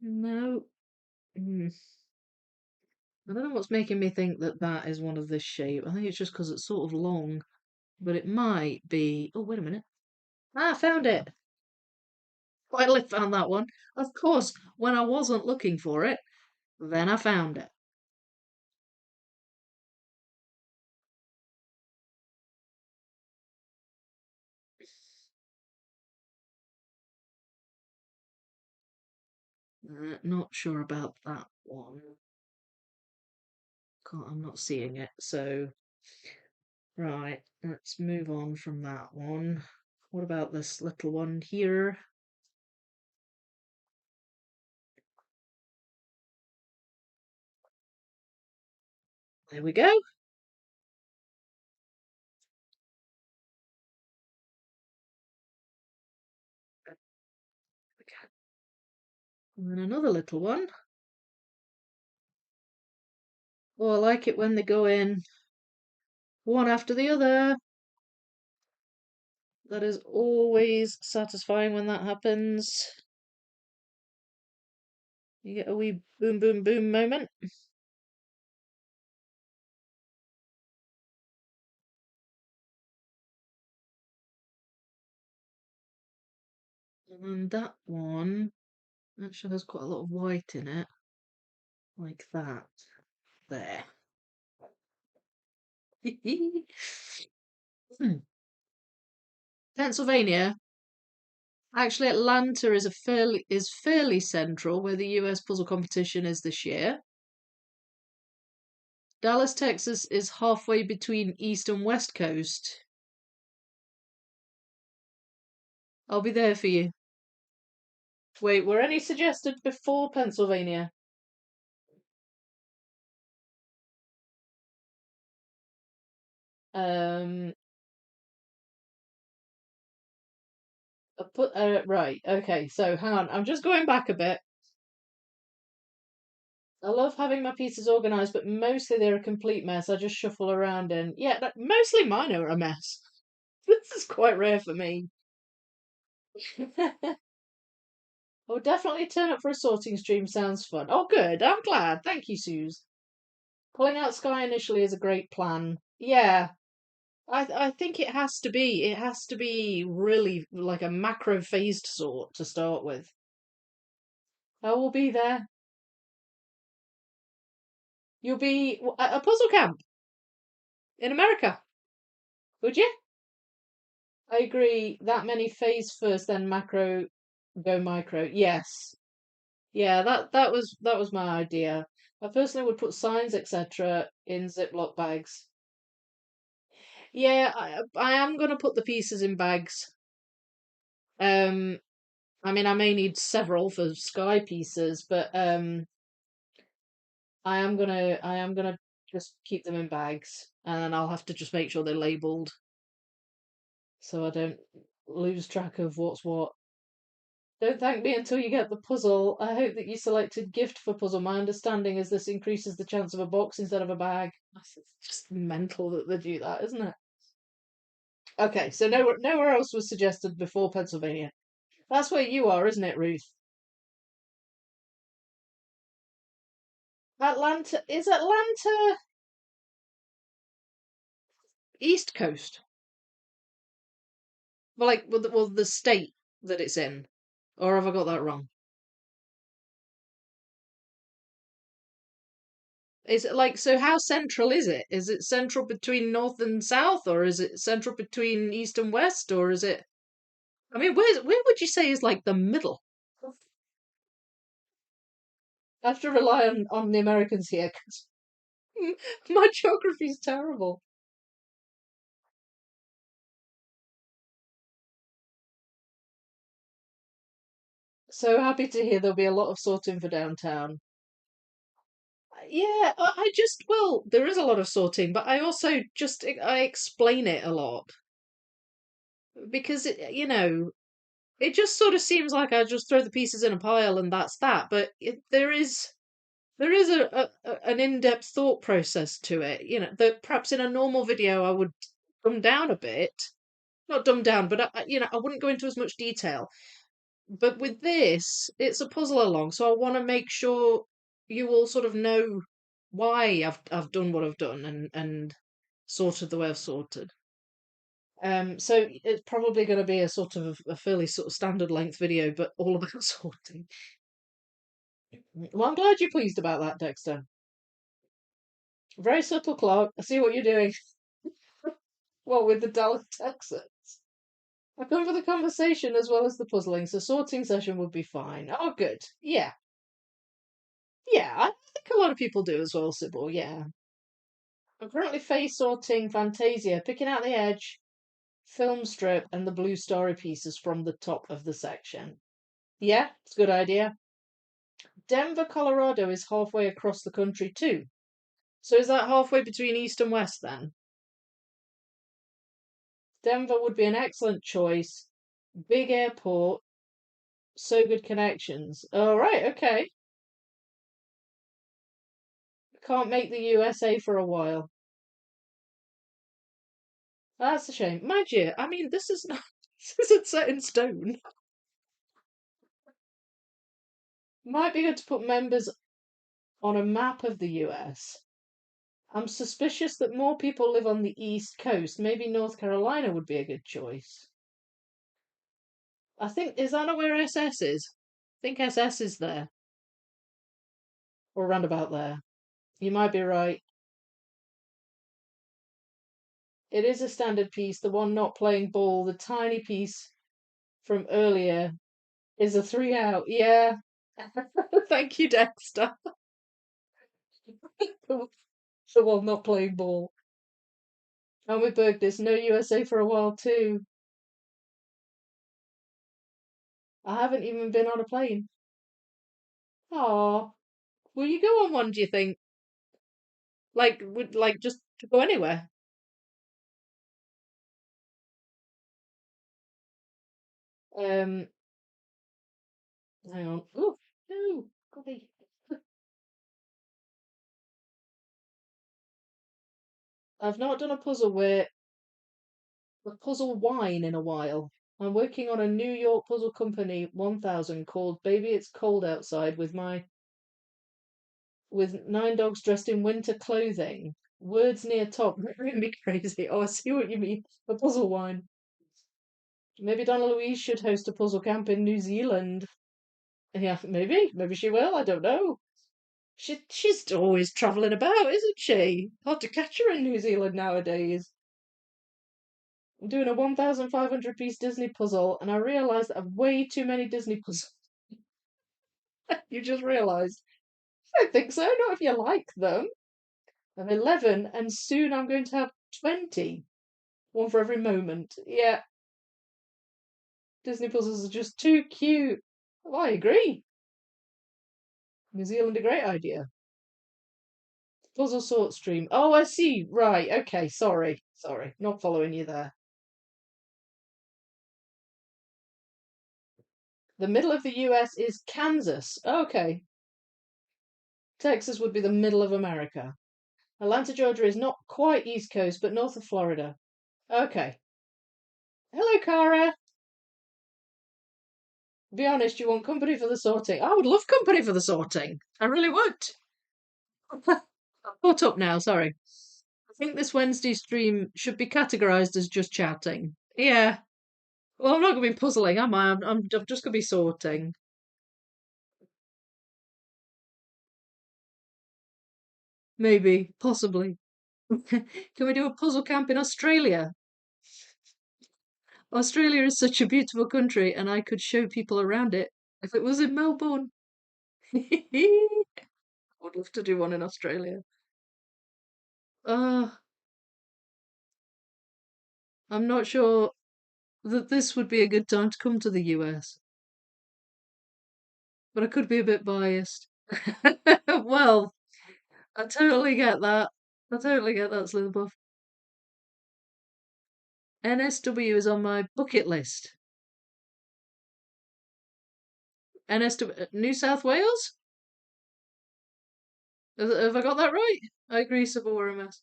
Speaker 1: No. Mm. I don't know what's making me think that that is one of this shape. I think it's just because it's sort of long, but it might be. Oh, wait a minute. Ah, I found it. Finally found that one. Of course, when I wasn't looking for it, then I found it. Not sure about that one. I'm not seeing it. So, right, let's move on from that one. What about this little one here? There we go. And then another little one. Oh, I like it when they go in one after the other. That is always satisfying when that happens. You get a wee boom, boom, boom moment. And then that one actually has quite a lot of white in it, like that. There. Hmm. Pennsylvania. Actually, Atlanta is fairly central, where the US puzzle competition is this year. Dallas, Texas is halfway between East and West Coast. I'll be there for you. Wait, were any suggested before Pennsylvania? Um, right, okay, so hang on, I'm just going back a bit. I love having my pieces organized, but mostly they're a complete mess. I just shuffle around and yeah, mostly mine are a mess. This is quite rare for me. Oh, definitely turn up for a sorting stream. Sounds fun. Oh, good. I'm glad. Thank you, Suze. Pulling out Sky initially is a great plan. Yeah, I think it has to be. It has to be really like a macro phased sort to start with. I will be there. You'll be at a puzzle camp in America, would you? I agree. That many phase first, then macro, go micro. Yes. Yeah, that was my idea. I personally would put signs, etc., in Ziploc bags. Yeah, I am gonna put the pieces in bags. Um, I mean, I may need several for sky pieces, but I am gonna just keep them in bags, and then I'll have to just make sure they're labeled so I don't lose track of what's what. Don't thank me until you get the puzzle. I hope that you selected gift for puzzle. My understanding is this increases the chance of a box instead of a bag. It's just mental that they do that, isn't it? Okay, so nowhere else was suggested before Pennsylvania. That's where you are, isn't it, Ruth? Atlanta, is Atlanta East Coast? Well, like, well, the state that it's in. Or have I got that wrong? Is it like, so how central is it? Is it central between north and south, or is it central between east and west, or is it? I mean, where would you say is like the middle? I have to rely on the Americans here because my geography's terrible. So happy to hear there'll be a lot of sorting for downtown. Yeah, I just, well, there is a lot of sorting, but I also just I explain it a lot because it just sort of seems like I just throw the pieces in a pile and that's that. But there is an in-depth thought process to it. That perhaps in a normal video I would dumb down a bit, not dumb down, but I wouldn't go into as much detail. But with this, it's a puzzle along, so I want to make sure you all sort of know why I've done what I've done and sorted the way I've sorted. So it's probably going to be a sort of a fairly sort of standard length video, but all about sorting. Well, I'm glad you're pleased about that, Dexter. Very subtle, Clark. I see what you're doing. Well, with the Dallas, Texas. I come for the conversation as well as the puzzling, so sorting session would be fine. Oh, good. Yeah. Yeah, I think a lot of people do as well, Sybil. Yeah. I'm currently face sorting Fantasia, picking out the edge, film strip, and the blue story pieces from the top of the section. Yeah, it's a good idea. Denver, Colorado is halfway across the country too. So is that halfway between east and west then? Denver would be an excellent choice. Big airport, so good connections. All right, okay. Can't make the USA for a while. That's a shame. Mind you, I mean, this is not, this isn't set in stone. Might be good to put members on a map of the US. I'm suspicious that more people live on the East Coast. Maybe North Carolina would be a good choice. I think, is that not where SS is? I think SS is there, or round about there. You might be right. It is a standard piece. The one not playing ball, the tiny piece from earlier, is a 3 out. Yeah. Thank you, Dexter. The one not playing ball. And with Berg, no USA for a while too. I haven't even been on a plane. Aw. Will you go on one, do you think? Like, would like just to go anywhere? Um, hang on. Oh, no, golly. I've not done a puzzle where a puzzle wine in a while. I'm working on a New York puzzle company 1000 called Baby It's Cold Outside with 9 dogs dressed in winter clothing. Words near top making me crazy. Oh, I see what you mean. A puzzle wine. Maybe Donna Louise should host a puzzle camp in New Zealand. Yeah, maybe she will. I don't know. She's always travelling about, isn't she? Hard to catch her in New Zealand nowadays. I'm doing a 1,500 piece Disney puzzle, and I realised that I've way too many Disney puzzles. You just realised. I don't think so. Not if you like them. I'm 11, and soon I'm going to have 20. One for every moment. Yeah, Disney puzzles are just too cute. Well, I agree. New Zealand, a great idea. Puzzle sort stream. Oh, I see. Right. Okay. Sorry. Not following you there. The middle of the US is Kansas. Okay. Texas would be the middle of America. Atlanta, Georgia is not quite East Coast, but north of Florida. Okay. Hello, Cara. Be honest, you want company for the sorting. I would love company for the sorting. I really would. I'm caught up now, sorry. I think this Wednesday stream should be categorized as just chatting. Yeah. Well, I'm not going to be puzzling, am I? I'm just going to be sorting. Maybe, possibly. Can we do a puzzle camp in Australia? Australia is such a beautiful country, and I could show people around it if it was in Melbourne. I would love to do one in Australia. Uh, I'm not sure that this would be a good time to come to the US, but I could be a bit biased. Well, I totally get that. I totally get that, Slitherbuff. NSW is on my bucket list. NSW, New South Wales? Have I got that right? I agree, Civil War MS.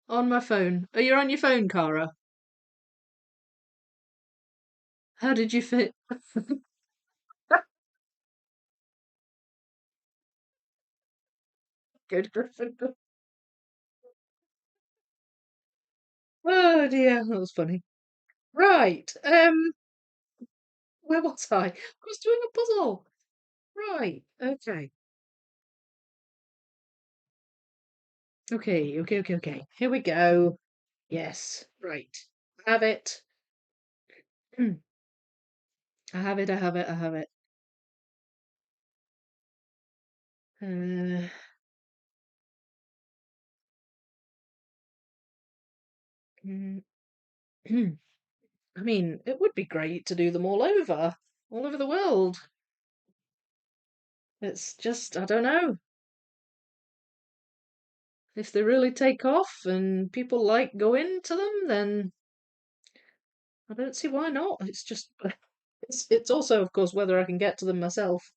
Speaker 1: On my phone. Are you on your phone, Cara? How did you fit? Good, Griffin. Oh dear, that was funny. Right, where was I? I was doing a puzzle. Right, okay. Okay. Here we go. Yes, right. I have it. I have it. Uh, mm, I mean, it would be great to do them all over the world. It's just, I don't know. If they really take off and people like going to them, then I don't see why not. It's just, it's also, of course, whether I can get to them myself.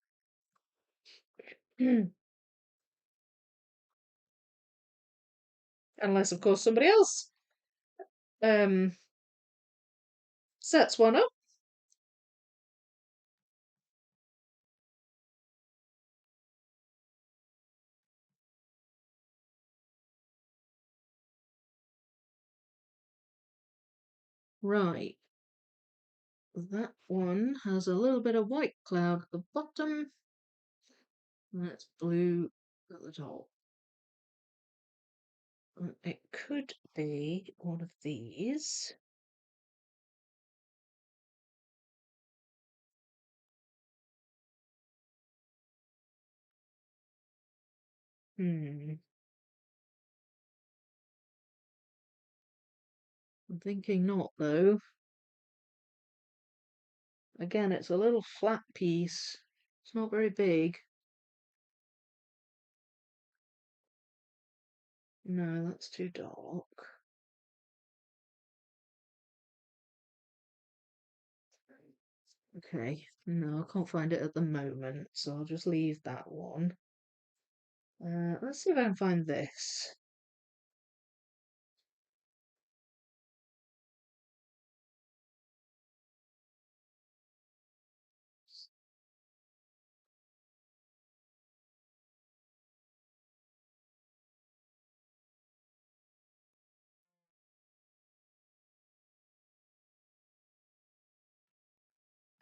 Speaker 1: Unless, of course, somebody else um sets one up. Right. That one has a little bit of white cloud at the bottom, and it's blue at the top. It could be one of these. Hmm. I'm thinking not, though. Again, it's a little flat piece. It's not very big. No, that's too dark. Okay, no, I can't find it at the moment, so I'll just leave that one. Let's see if I can find this.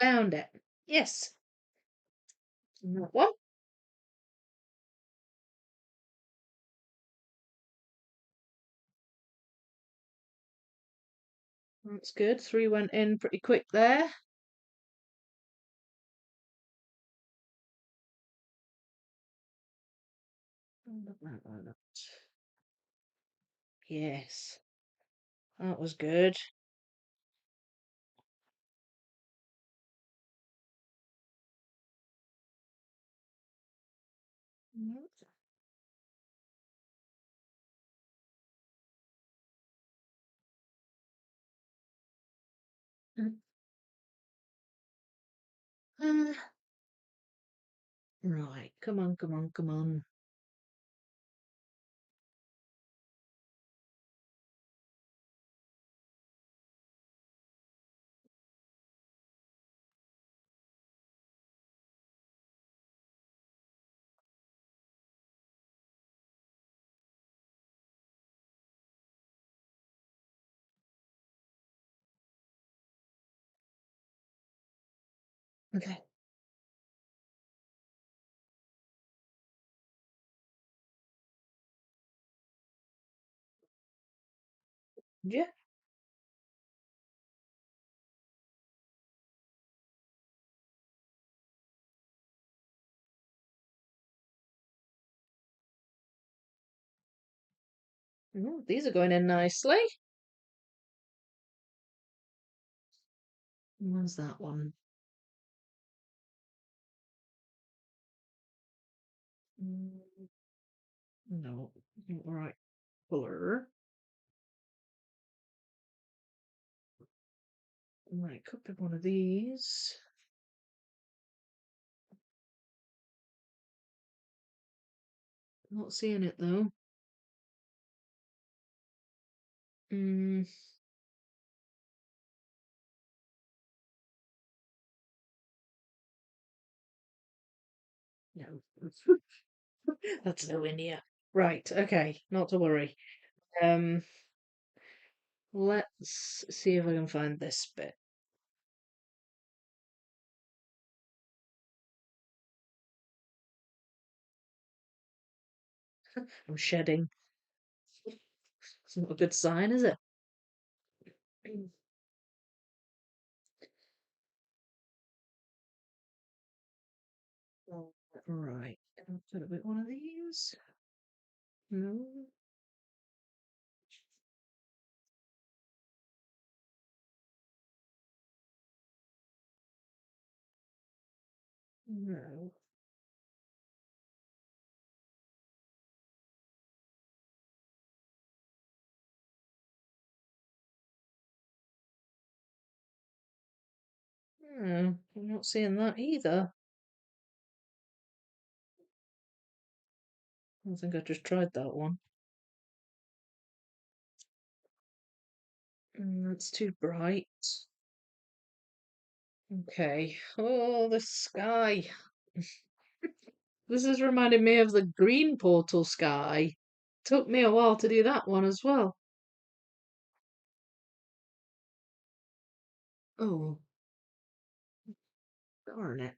Speaker 1: Found it. Yes, that one. That's good. Three went in pretty quick there. Yes, that was good. Uh, right, come on. Okay. Yeah. Oh, these are going in nicely. Where's that one? Mm, no, not the right colour. Right, could be one of these. Not seeing it though. Mm, no. That's nowhere near. Right, okay, not to worry. Um, let's see if I can find this bit. I'm shedding. It's not a good sign, is it? Right, could have been one of these. No, no. Hmm, I'm not seeing that either. I think I just tried that one. That's too bright. Okay. Oh, the sky. This is reminding me of the green portal sky. Took me a while to do that one as well. Oh, darn it.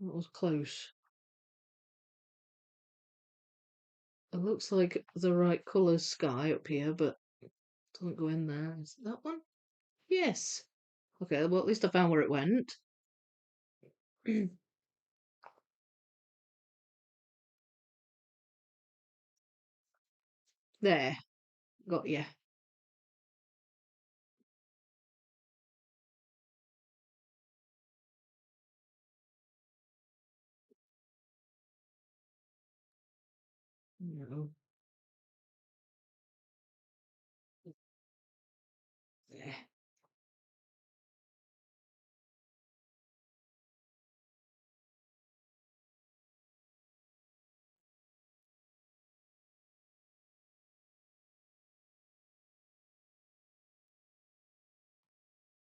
Speaker 1: That was close. It looks like the right colour sky up here, but doesn't go in there. Is it that one? Yes. Okay, well, at least I found where it went. There. Got you. No. There.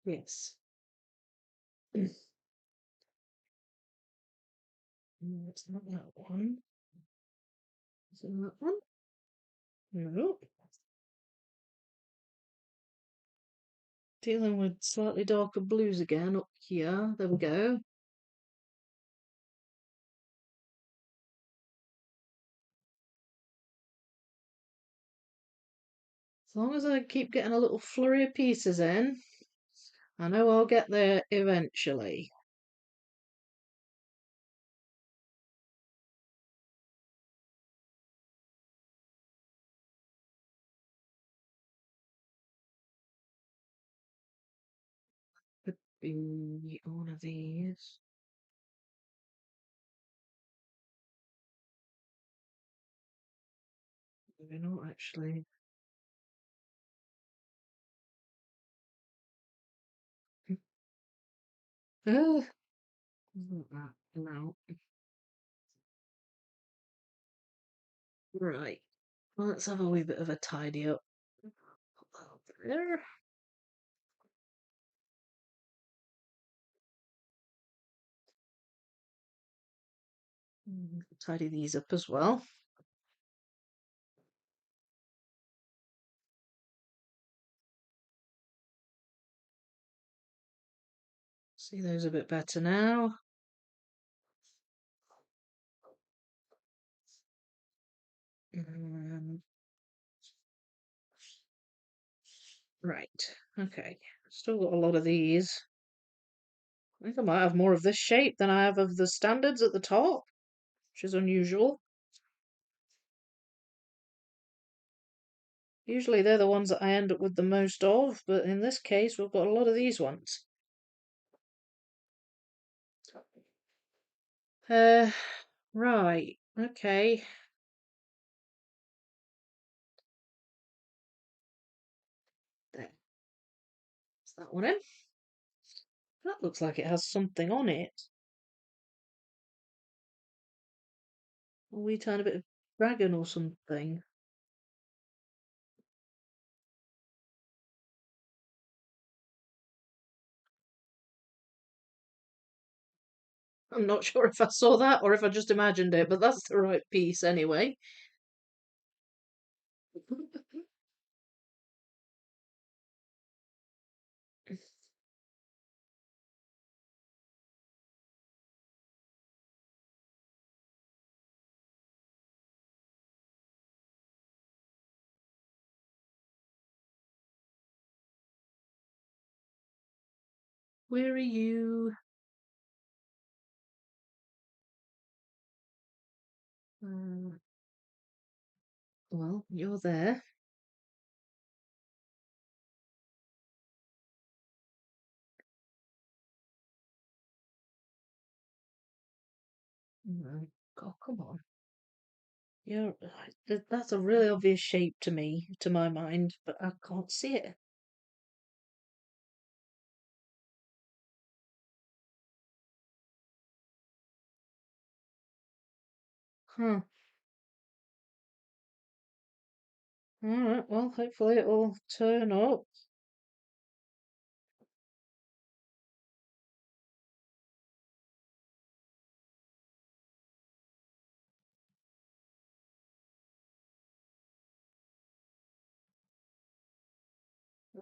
Speaker 1: Yes. It's not that one. Is it that one? No. Dealing with slightly darker blues again up here. There we go. As long as I keep getting a little flurry of pieces in, I know I'll get there eventually. Could be one of these. Maybe not actually. Oh, not that. No. Right. Well, let's have a wee bit of a tidy up. Put that over there. Tidy these up as well. See those a bit better now. Um, right. Okay. Still got a lot of these. I think I might have more of this shape than I have of the standards at the top, which is unusual. Usually they're the ones that I end up with the most of, but in this case we've got a lot of these ones. Right, okay. There's that one in. That looks like it has something on it. A wee tiny bit of dragon or something. I'm not sure if I saw that or if I just imagined it, but that's the right piece anyway. Where are you? Uh, well, you're there. God, come on. You're, that's a really obvious shape to me, to my mind, but I can't see it. Huh. Alright, well, hopefully it'll turn up.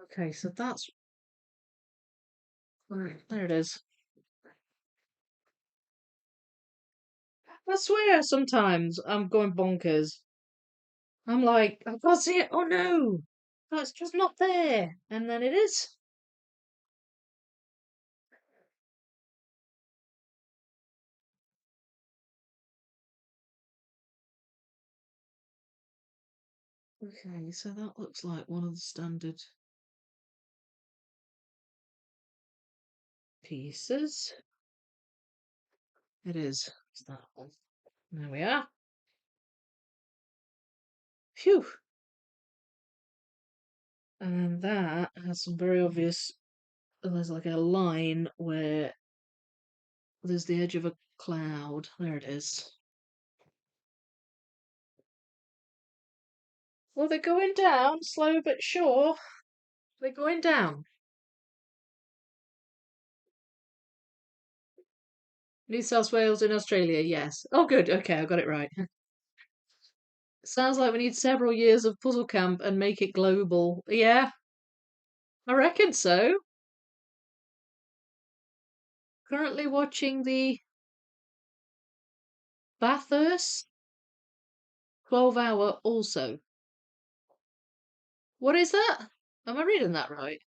Speaker 1: Okay, so that's... Right, there it is. I swear sometimes I'm going bonkers. I'm like, I can't see it. Oh no! No, it's just not there. And then it is. Okay, so that looks like one of the standard pieces. It is. It's that one. There we are. Phew! And that has some very obvious. There's like a line where there's the edge of a cloud. There it is. Well, they're going down, slow but sure. They're going down. New South Wales in Australia, yes. Oh, good. Okay, I got it right. Sounds like we need several years of puzzle camp and make it global. Yeah, I reckon so. Currently watching the Bathurst 12-hour also. What is that? Am I reading that right?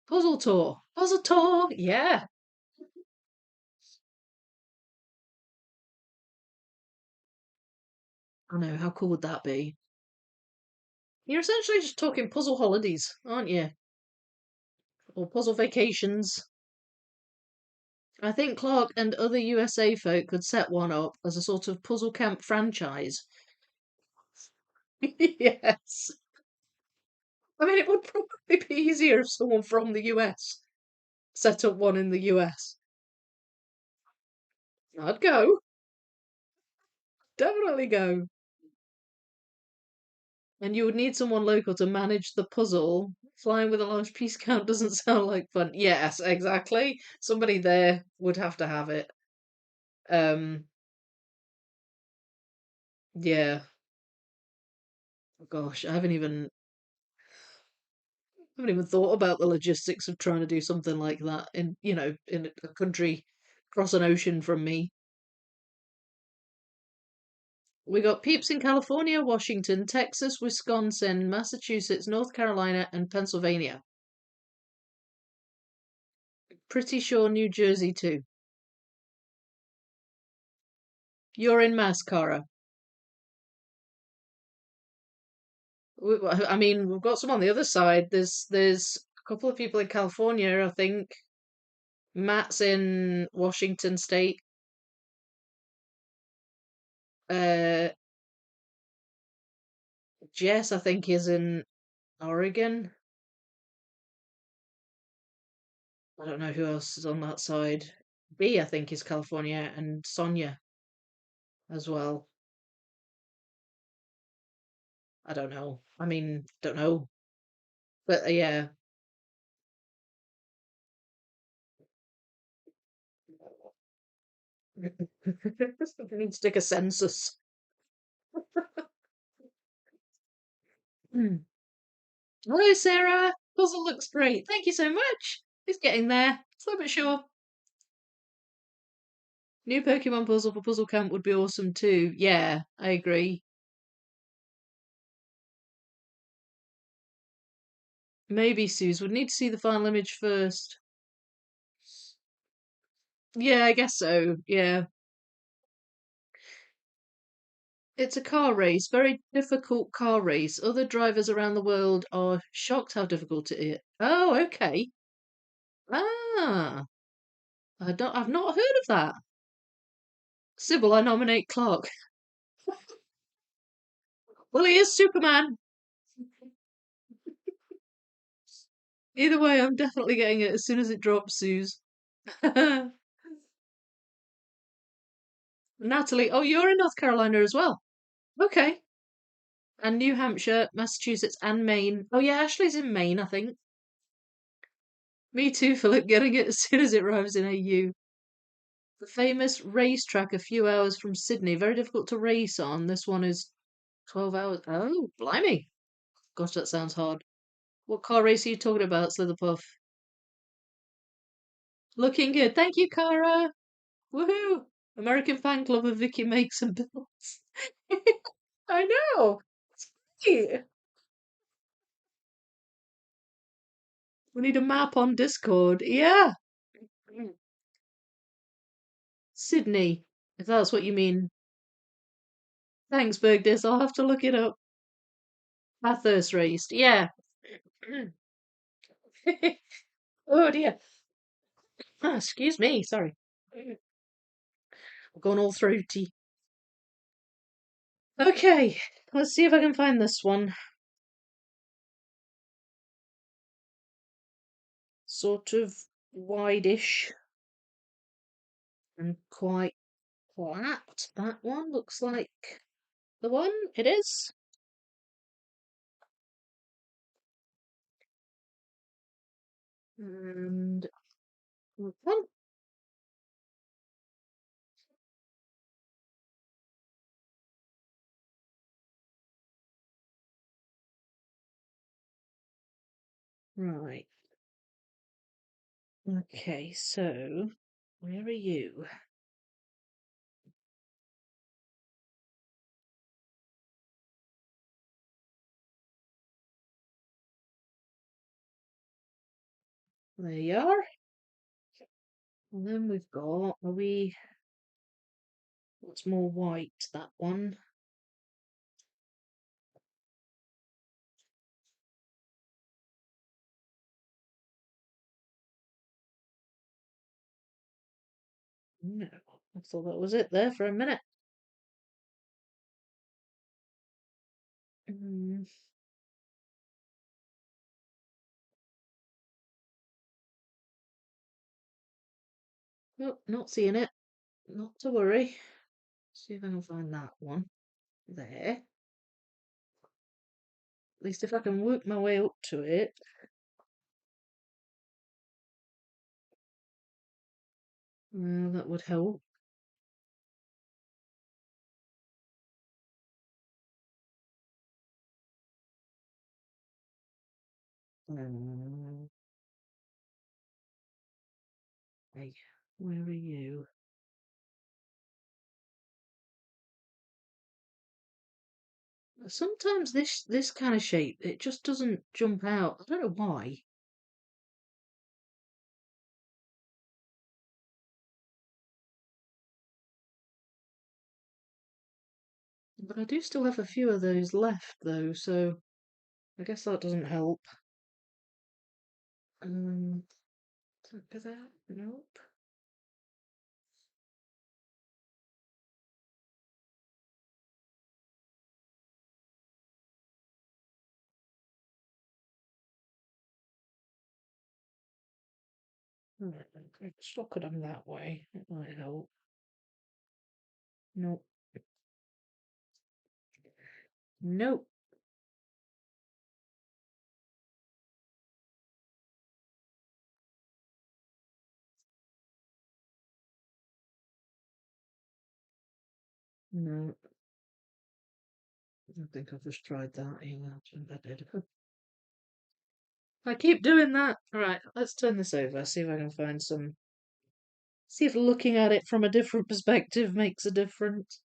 Speaker 1: Puzzle tour. Puzzle tour. Yeah. I know. How cool would that be? You're essentially just talking puzzle holidays, aren't you? Or puzzle vacations. I think Clark and other USA folk could set one up as a sort of puzzle camp franchise. Yes. I mean, it would probably be easier if someone from the US set up one in the US. I'd go. Definitely go. And you would need someone local to manage the puzzle. Flying with a large piece count doesn't sound like fun. Yes, exactly. Somebody there would have to have it. Um, yeah. Oh, gosh, I haven't even. haven't even thought about the logistics of trying to do something like that in a country across an ocean from me. We got peeps in California, Washington, Texas, Wisconsin, Massachusetts, North Carolina, and Pennsylvania. Pretty sure New Jersey too. You're in Mass, Cara. I mean, we've got some on the other side. There's a couple of people in California, I think. Matt's in Washington State. Uh, Jess, I think, is in Oregon. I don't know who else is on that side. B, I think, is California, and Sonia as well. I don't know. I mean, don't know. But yeah. We need to take a census. Hmm. Hello, Sarah. Puzzle looks great. Thank you so much. It's getting there. Slow but sure. New Pokemon puzzle for Puzzle Camp would be awesome too. Yeah, I agree. Maybe Suze would need to see the final image first. Yeah, I guess so. Yeah. It's a car race, very difficult car race. Other drivers around the world are shocked how difficult it is. Oh, okay. Ah, I've not heard of that. Sybil, I nominate Clark. Well, he is Superman. Either way, I'm definitely getting it as soon as it drops, Suze. Natalie, oh, you're in North Carolina as well. Okay. And New Hampshire, Massachusetts, and Maine. Oh, yeah, Ashley's in Maine, I think. Me too, Philip, getting it as soon as it arrives in AU. The famous racetrack a few hours from Sydney. Very difficult to race on. This one is 12 hours. Oh, blimey. Gosh, that sounds hard. What car race are you talking about, Slitherpuff? Looking good. Thank you, Cara. Woohoo! American fan club of Vicky makes and builds. I know. It's great. We need a map on Discord. Yeah. Sydney, if that's what you mean. Thanks, Bergdis. I'll have to look it up. Bathurst raced. Yeah. Oh dear. Ah, excuse me. Sorry. I'm going all throaty. Okay. Let's see if I can find this one. Sort of wide-ish and quite flat. That one looks like the one. It is. And one. Right. Okay, so where are you? There you are. And then we've got, what's more white? That one. No, I thought that was it there for a minute. Mm, nope, not seeing it. Not to worry. See if I can find that one. There. At least if I can work my way up to it. Well, that would help. Hey, where are you? Sometimes this kind of shape, it just doesn't jump out. I don't know why. But I do still have a few of those left though, so I guess that doesn't help. Um, look at that. Nope. Right, let's look at them that way. It might help. Nope. Nope. No. I think I've just tried that. Yeah, I think I did. I keep doing that. Alright, let's turn this over, see if I can find some. See if looking at it from a different perspective makes a difference.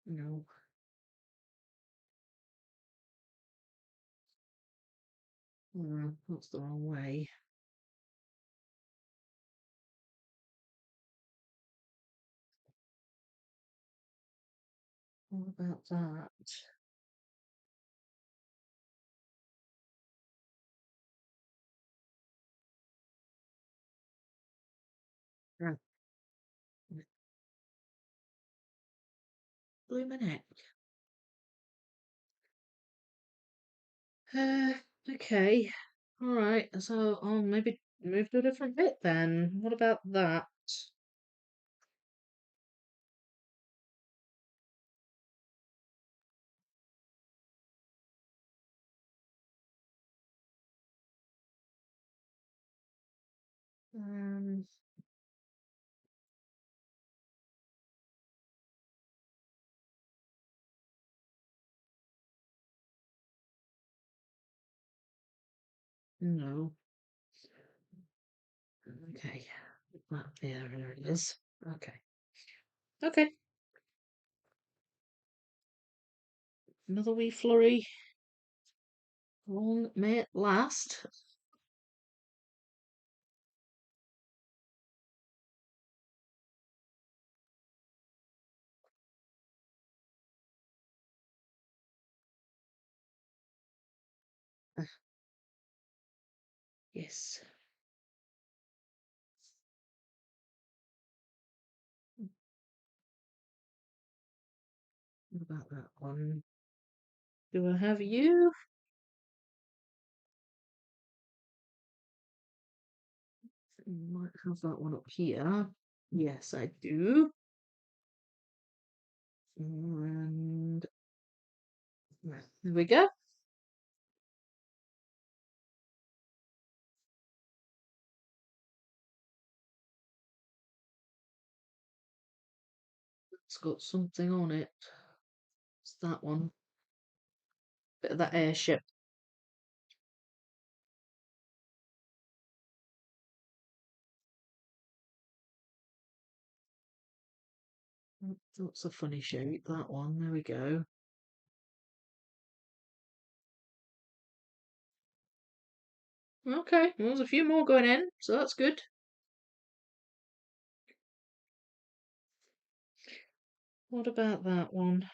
Speaker 1: No. That's the wrong way. What about that? Right. Blooming heck. Uh, okay. Alright, so I'll maybe move to a different bit then. What about that? Um, no. Okay. Well, yeah, there it is. Okay. Okay. Another wee flurry. Long may it last. Yes. What about that one? Do I have you? Might have that one up here. Yes, I do. And there we go. It's got something on it. It's that one. Bit of that airship. That's a funny shape, that one. There we go. Okay, well, there's a few more going in, so that's good. What about that one?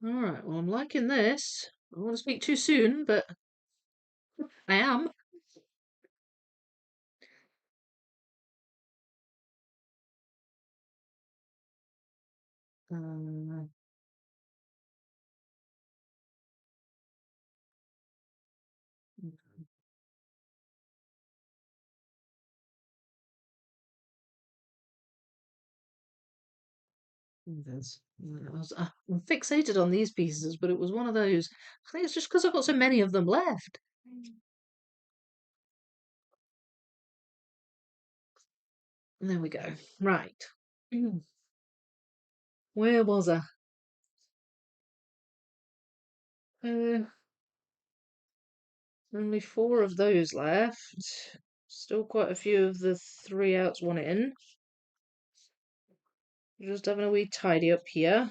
Speaker 1: Alright, well, I'm liking this. I don't want to speak too soon, but I am. Uh, I'm fixated on these pieces, but it was one of those. I think it's just because I've got so many of them left. And there we go. Right. Where was I? Uh, only four of those left. Still quite a few of the three outs, one in. Just having a wee tidy up here.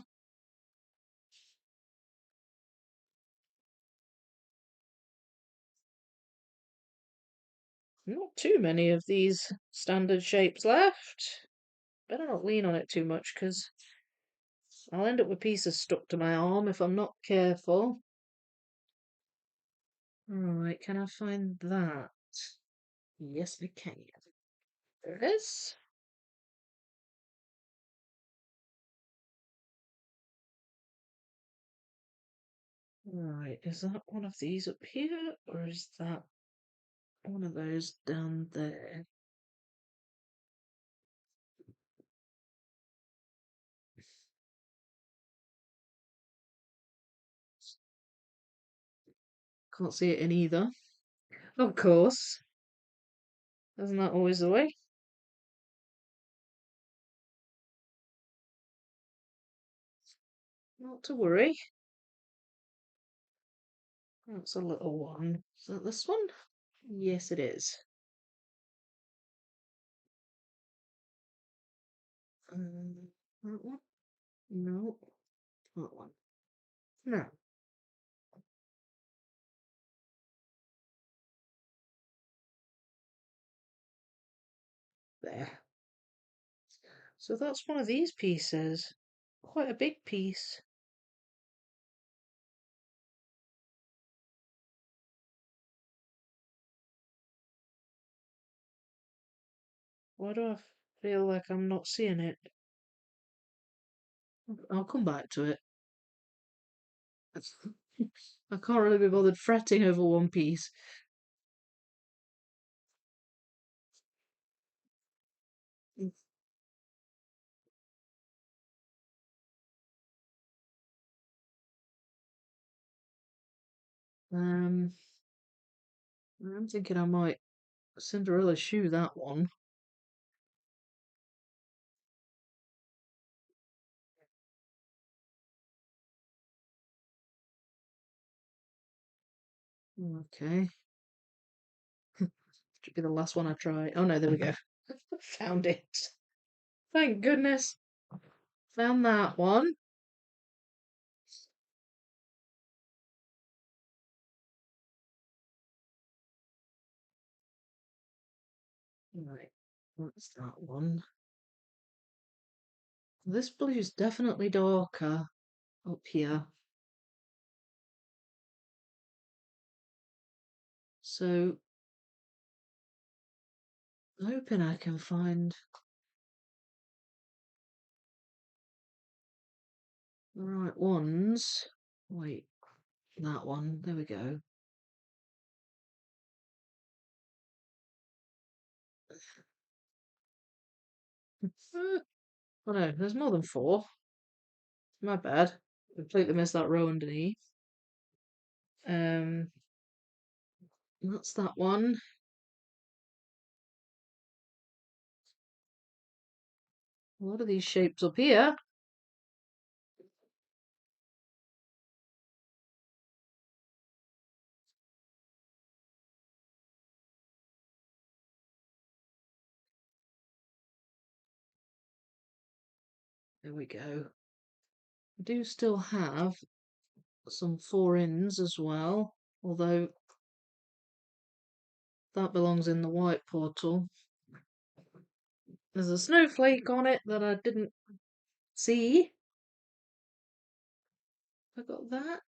Speaker 1: Not too many of these standard shapes left. Better not lean on it too much, because I'll end up with pieces stuck to my arm if I'm not careful. Right, can I find that? Yes, I can. There it is. Right, is that one of these up here, or is that one of those down there? Can't see it in either. Of course. Isn't that always the way? Not to worry. That's a little one. Is that this one? Yes, it is. That one? No. That one. No. There. So that's one of these pieces. Quite a big piece. Why do I feel like I'm not seeing it? I'll come back to it. I can't really be bothered fretting over one piece. Um, I'm thinking I might Cinderella shoe that one. Okay. Should be the last one I try. Oh no, there we go. Found it. Thank goodness. Found that one. Right. What's that one? This blue's definitely darker up here. So I'm hoping I can find the right ones. Wait, that one. There we go. Oh no, there's more than four. My bad. Completely missed that row underneath. Um, that's that one. A lot of these shapes up here. There we go. I do still have some four ins as well, although that belongs in the white portal. There's a snowflake on it that I didn't see. I got that.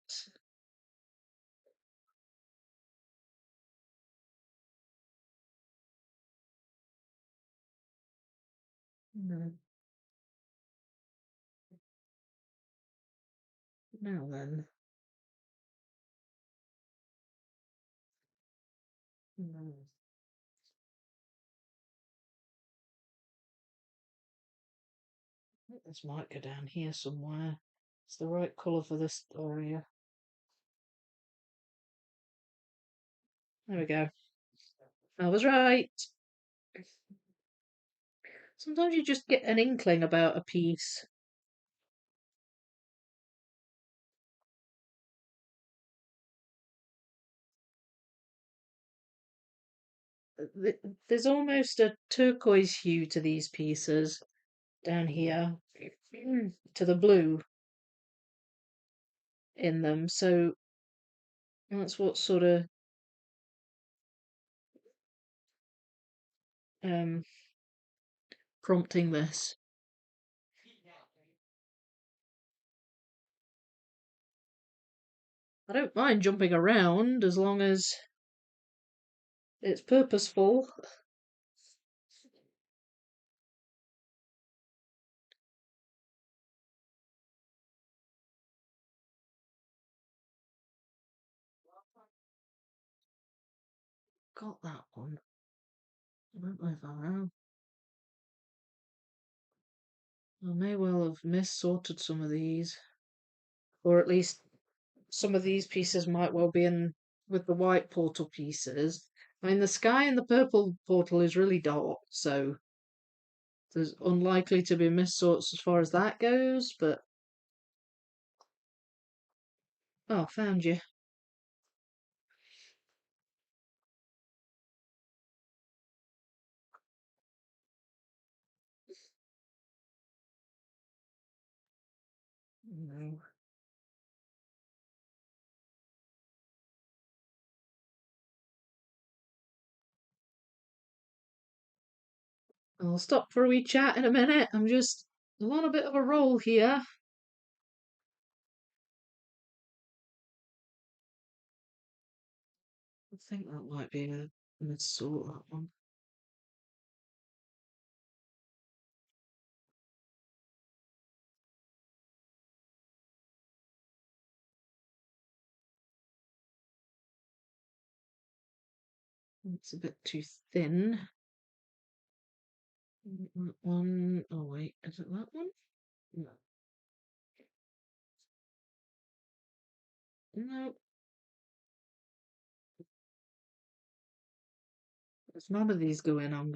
Speaker 1: No. Now then. No. This might go down here somewhere. It's the right colour for this area. There we go. I was right. Sometimes you just get an inkling about a piece. There's almost a turquoise hue to these pieces down here, to the blue in them. So that's what's sort of um, prompting this. I don't mind jumping around as long as it's purposeful. Got that one. I don't know if I have. I may well have mis-sorted some of these. Or at least some of these pieces might well be in with the white portal pieces. I mean, the sky in the purple portal is really dark, so there's unlikely to be mis-sorts as far as that goes, but... Oh, found you. No. I'll stop for a wee chat in a minute. I'm just on a bit of a roll here. I think that might be a mis-sort, that one. It's a bit too thin. That one. Oh, wait, is it that one? No. No. If none of these go in, I'm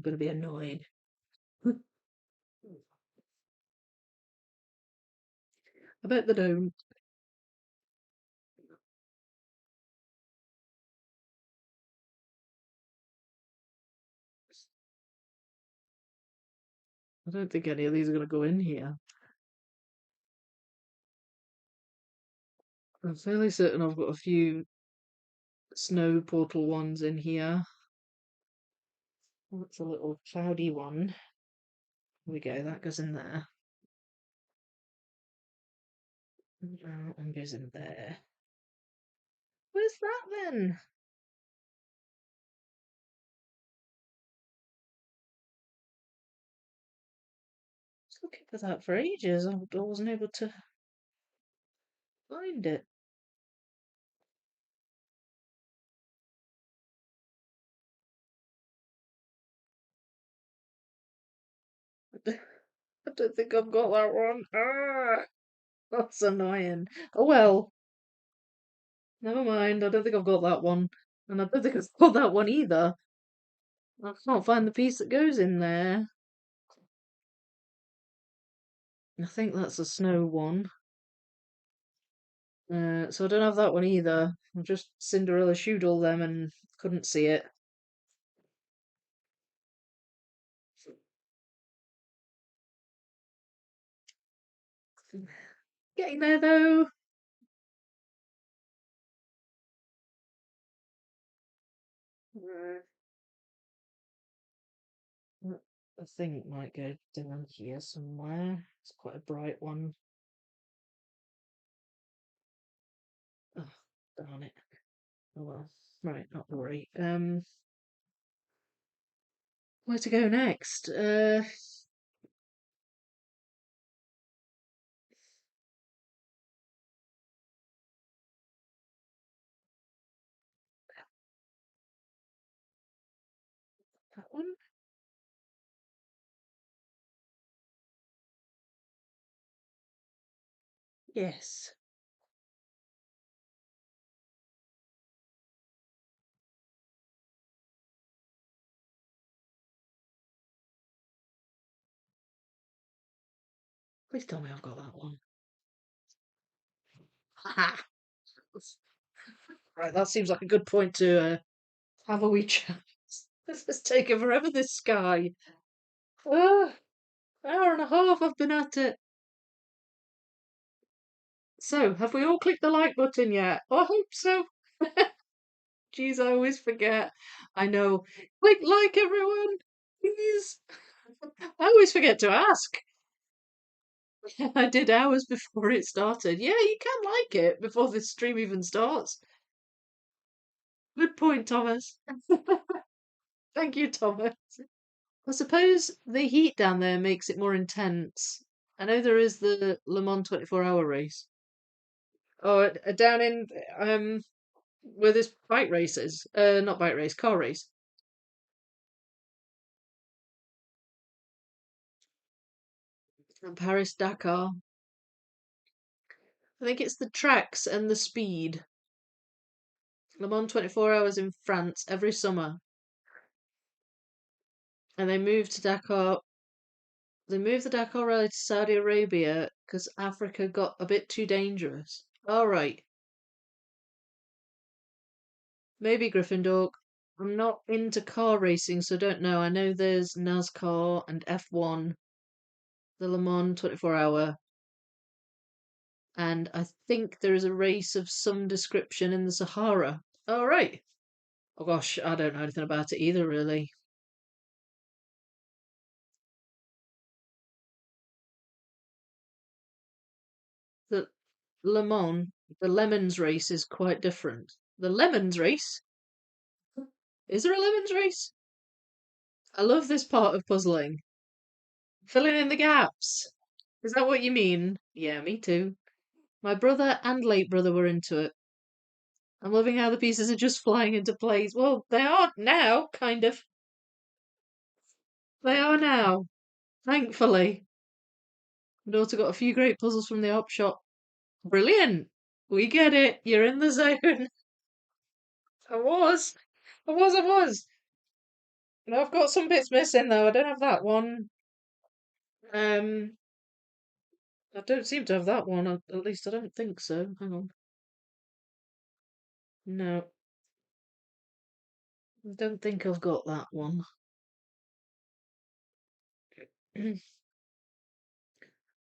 Speaker 1: gonna be annoyed. I bet they don't. I don't think any of these are gonna go in here. I'm fairly certain I've got a few snow portal ones in here. That's a little cloudy one. Here we go, that goes in there. That one goes in there. Where's that then? I was looking for that for ages. I wasn't able to find it. I don't think I've got that one. Ah, that's annoying. Oh well, never mind. I don't think I've got that one. And I don't think I've got that one either. I can't find the piece that goes in there. I think that's a snow one. So I don't have that one either. I just Cinderella shoed all them and couldn't see it. Getting there though. I think it might go down here somewhere. It's quite a bright one. Oh, darn it. Oh well. Right, not to worry. Where to go next? That one? Yes. Please tell me I've got that one. Ha! Right, that seems like a good point to have a wee chat. This is taking forever, this sky. Ah, hour and a half I've been at it. So, have we all clicked the like button yet? I hope so. Jeez, I always forget. I know. Click like, everyone, please. I always forget to ask. I did hours before it started. Yeah, you can like it before the stream even starts. Good point, Thomas. Thank you, Thomas. I suppose the heat down there makes it more intense. I know there is the Le Mans 24-hour race. Oh, down in where there's bike races. Not bike race, car race. And Paris Dakar. I think it's the tracks and the speed. Le Mans 24 hours in France every summer. And they moved to Dakar. They moved the Dakar Rally to Saudi Arabia because Africa got a bit too dangerous. All right, maybe Gryffindor. I'm not into car racing, so I don't know. I know there's NASCAR and F1, the Le Mans 24 hour, and I think there is a race of some description in the Sahara. All right. Oh gosh, I don't know anything about it either, really. The Le Mans, the Lemons race is quite different. The Lemons race? Is there a Lemons race? I love this part of puzzling. Filling in the gaps. Is that what you mean? Yeah, me too. My brother and late brother were into it. I'm loving how the pieces are just flying into place. Well, they are now, kind of. They are now, thankfully. My daughter got a few great puzzles from the op shop. Brilliant! We get it. You're in the zone. I was. I was. I was. No, I've got some bits missing though. I don't have that one. Um, I don't seem to have that one. At least I don't think so. Hang on. No, I don't think I've got that one.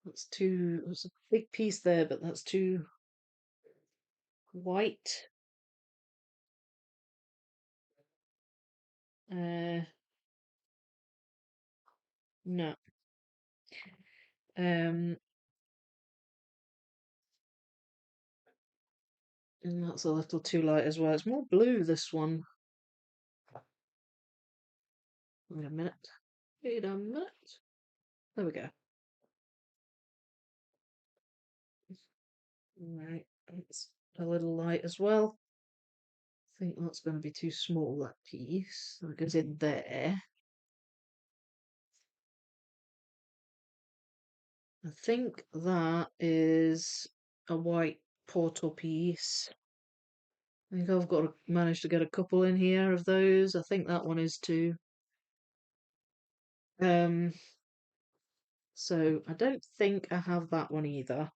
Speaker 1: That's too. There's a big piece there, but that's too white. Uh, no. Um, and that's a little too light as well. It's more blue, this one. Wait a minute. Wait a minute. There we go. Right, it's a little light as well. I think that's going to be too small, that piece. So it goes in there. I think that is a white portal piece. I think I've got to manage to get a couple in here of those. I think that one is too. Um, so I don't think I have that one either.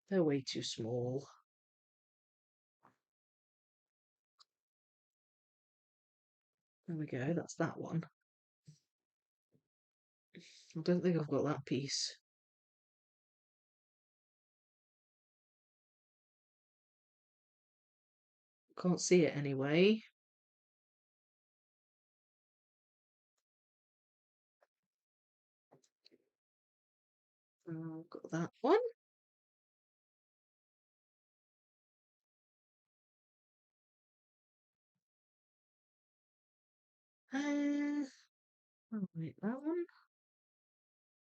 Speaker 1: They're way too small. There we go, that's that one. I don't think I've got that piece. Can't see it anyway. I've got that one. Uh, oh, wait, that one?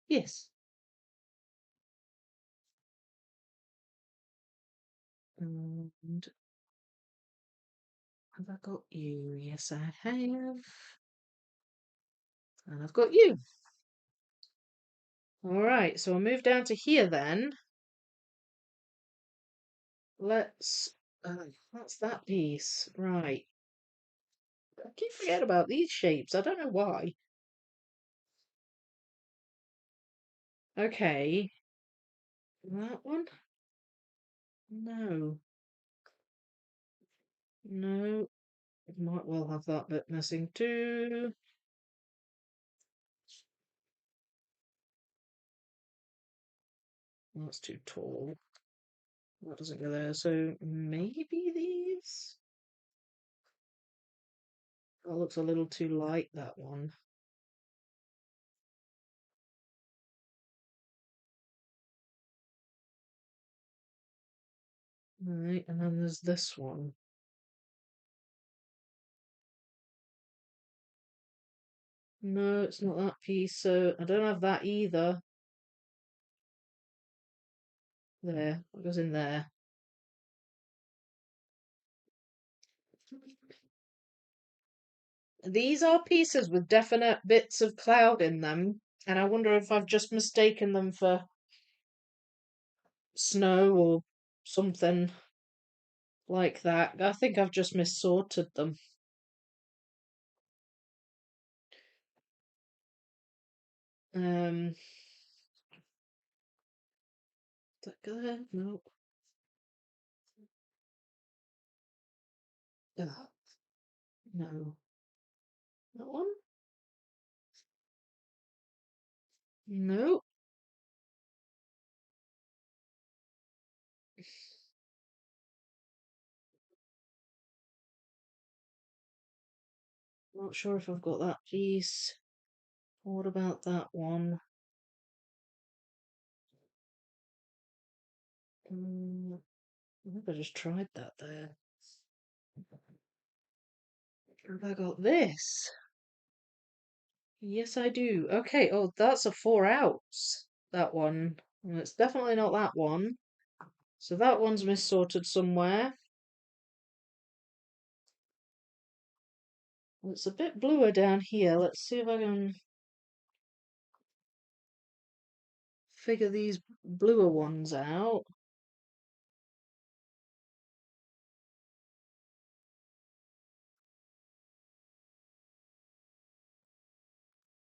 Speaker 1: Yes. And have I got you? Yes, I have. And I've got you. All right, so I'll move down to here then. Let's. That's that piece. Right. I keep forgetting about these shapes. I don't know why. Okay. That one? No. No. Might well have that bit missing too. That's too tall. That doesn't go there. So maybe these? That looks a little too light, that one. Right, and then there's this one. No, it's not that piece, so I don't have that either. There, what goes in there? These are pieces with definite bits of cloud in them, and I wonder if I've just mistaken them for snow or something like that. I think I've just missorted them. Um, does that go there? No. Ugh, no. That one? No. Not sure if I've got that piece. What about that one? I think I just tried that there. Have I got this? Yes, I do. Okay, oh, that's a 4 outs. That one. Well, it's definitely not that one. So that one's missorted somewhere. It's a bit bluer down here. Let's see if I can figure these bluer ones out.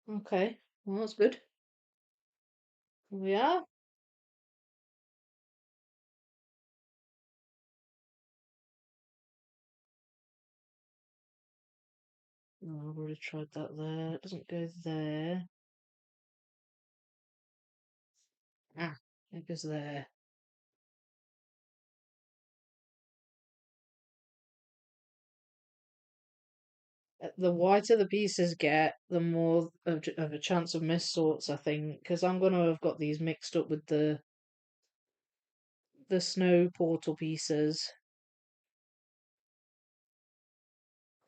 Speaker 1: Okay, well, that's good. Here we are. Oh, I've already tried that there. It doesn't go there. Ah, it goes there. The whiter the pieces get, the more of a chance of miss sorts, I think, because I'm going to have got these mixed up with the snow portal pieces.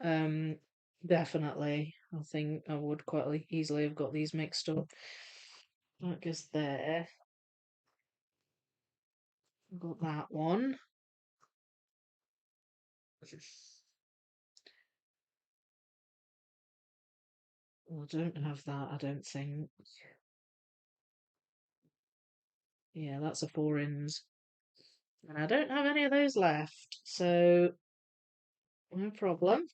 Speaker 1: Um, Definitely. I think I would quite easily have got these mixed up. That goes there. I've got that one. Oh, I don't have that, I don't think. Yeah, that's a 4 ins. And I don't have any of those left, so no problem.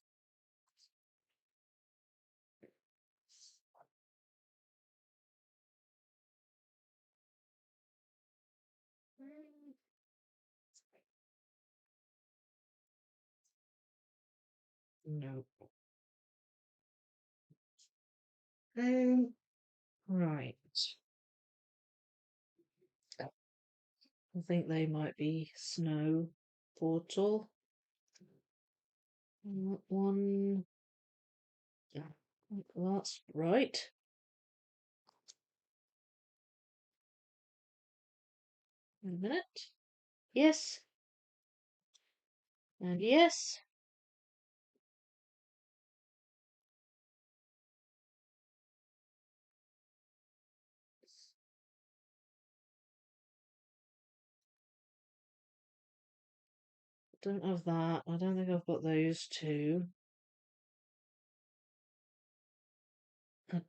Speaker 1: No. Right. I think they might be snow portal. One. Yeah, that's right. Wait a minute. Yes. And yes. Don't have that. I don't think I've got those two. I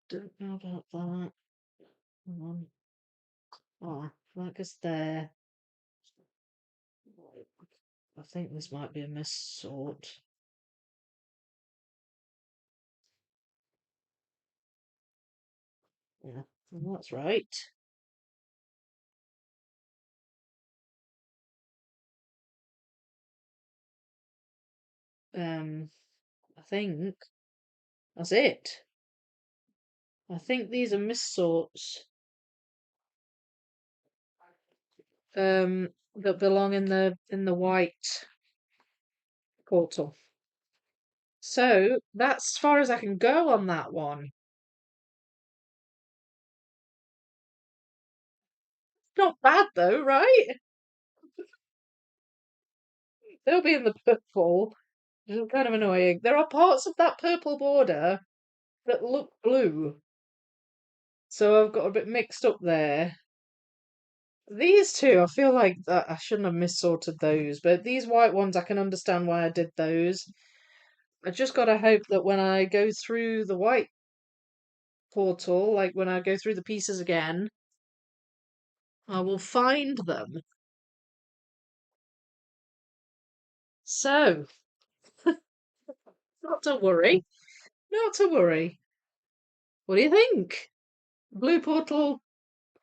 Speaker 1: don't know about that. Hang on. Ah, That goes there. I think this might be a missort. Yeah, well, that's right. I think that's it. I think these are missorts. That belong in the white portal. So that's as far as I can go on that one. Not bad though, right? They'll be in the purple, which is kind of annoying. There are parts of that purple border that look blue, so I've got a bit mixed up there. These two, I feel like that I shouldn't have missorted those, but these white ones, I can understand why I did those. I just gotta hope that when I go through the white portal, like when I go through the pieces again, I will find them. So, not to worry, not to worry. What do you think? Blue portal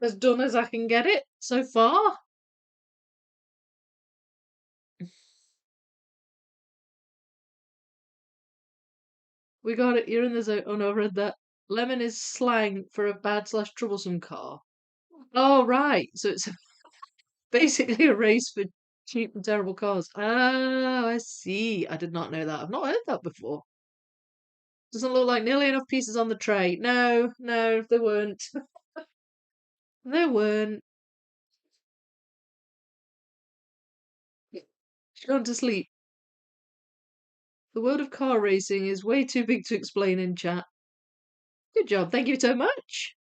Speaker 1: as done as I can get it so far. We got it. You're in the zone. Oh no, I read that. Lemon is slang for a bad slash troublesome car. Oh right, so it's basically a race for cheap and terrible cars. Oh, I see. I did not know that. I've not heard that before. Doesn't look like nearly enough pieces on the tray. No, no, there weren't. There weren't. She's gone to sleep. The world of car racing is way too big to explain in chat. Good job. Thank you so much.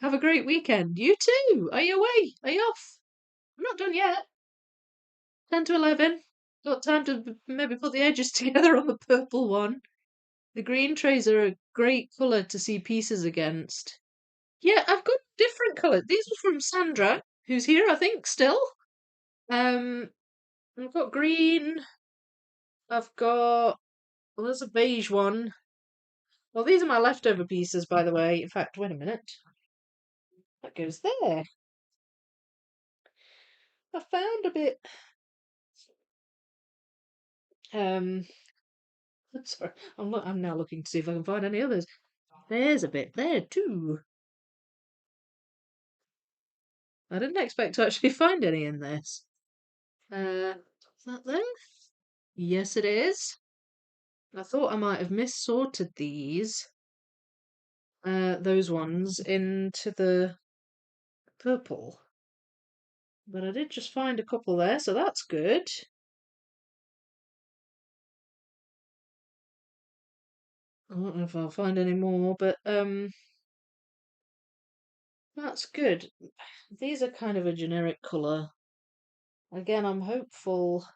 Speaker 1: Have a great weekend. You too. Are you away? Are you off? I'm not done yet. 10 to 11. Got time to maybe put the edges together on the purple one. The green trays are a great colour to see pieces against. Yeah, I've got different colours. These were from Sandra, who's here, I think, still. Um, I've got green. I've got, well, there's a beige one. Well, these are my leftover pieces, by the way. In fact, wait a minute. That goes there. I found a bit. Um, sorry, I'm now looking to see if I can find any others. There's a bit there too. I didn't expect to actually find any in this. Is that there? Yes, it is. I thought I might have missorted those ones into the purple. But I did just find a couple there, so that's good. I don't know if I'll find any more, but that's good. These are kind of a generic colour. Again, I'm hopeful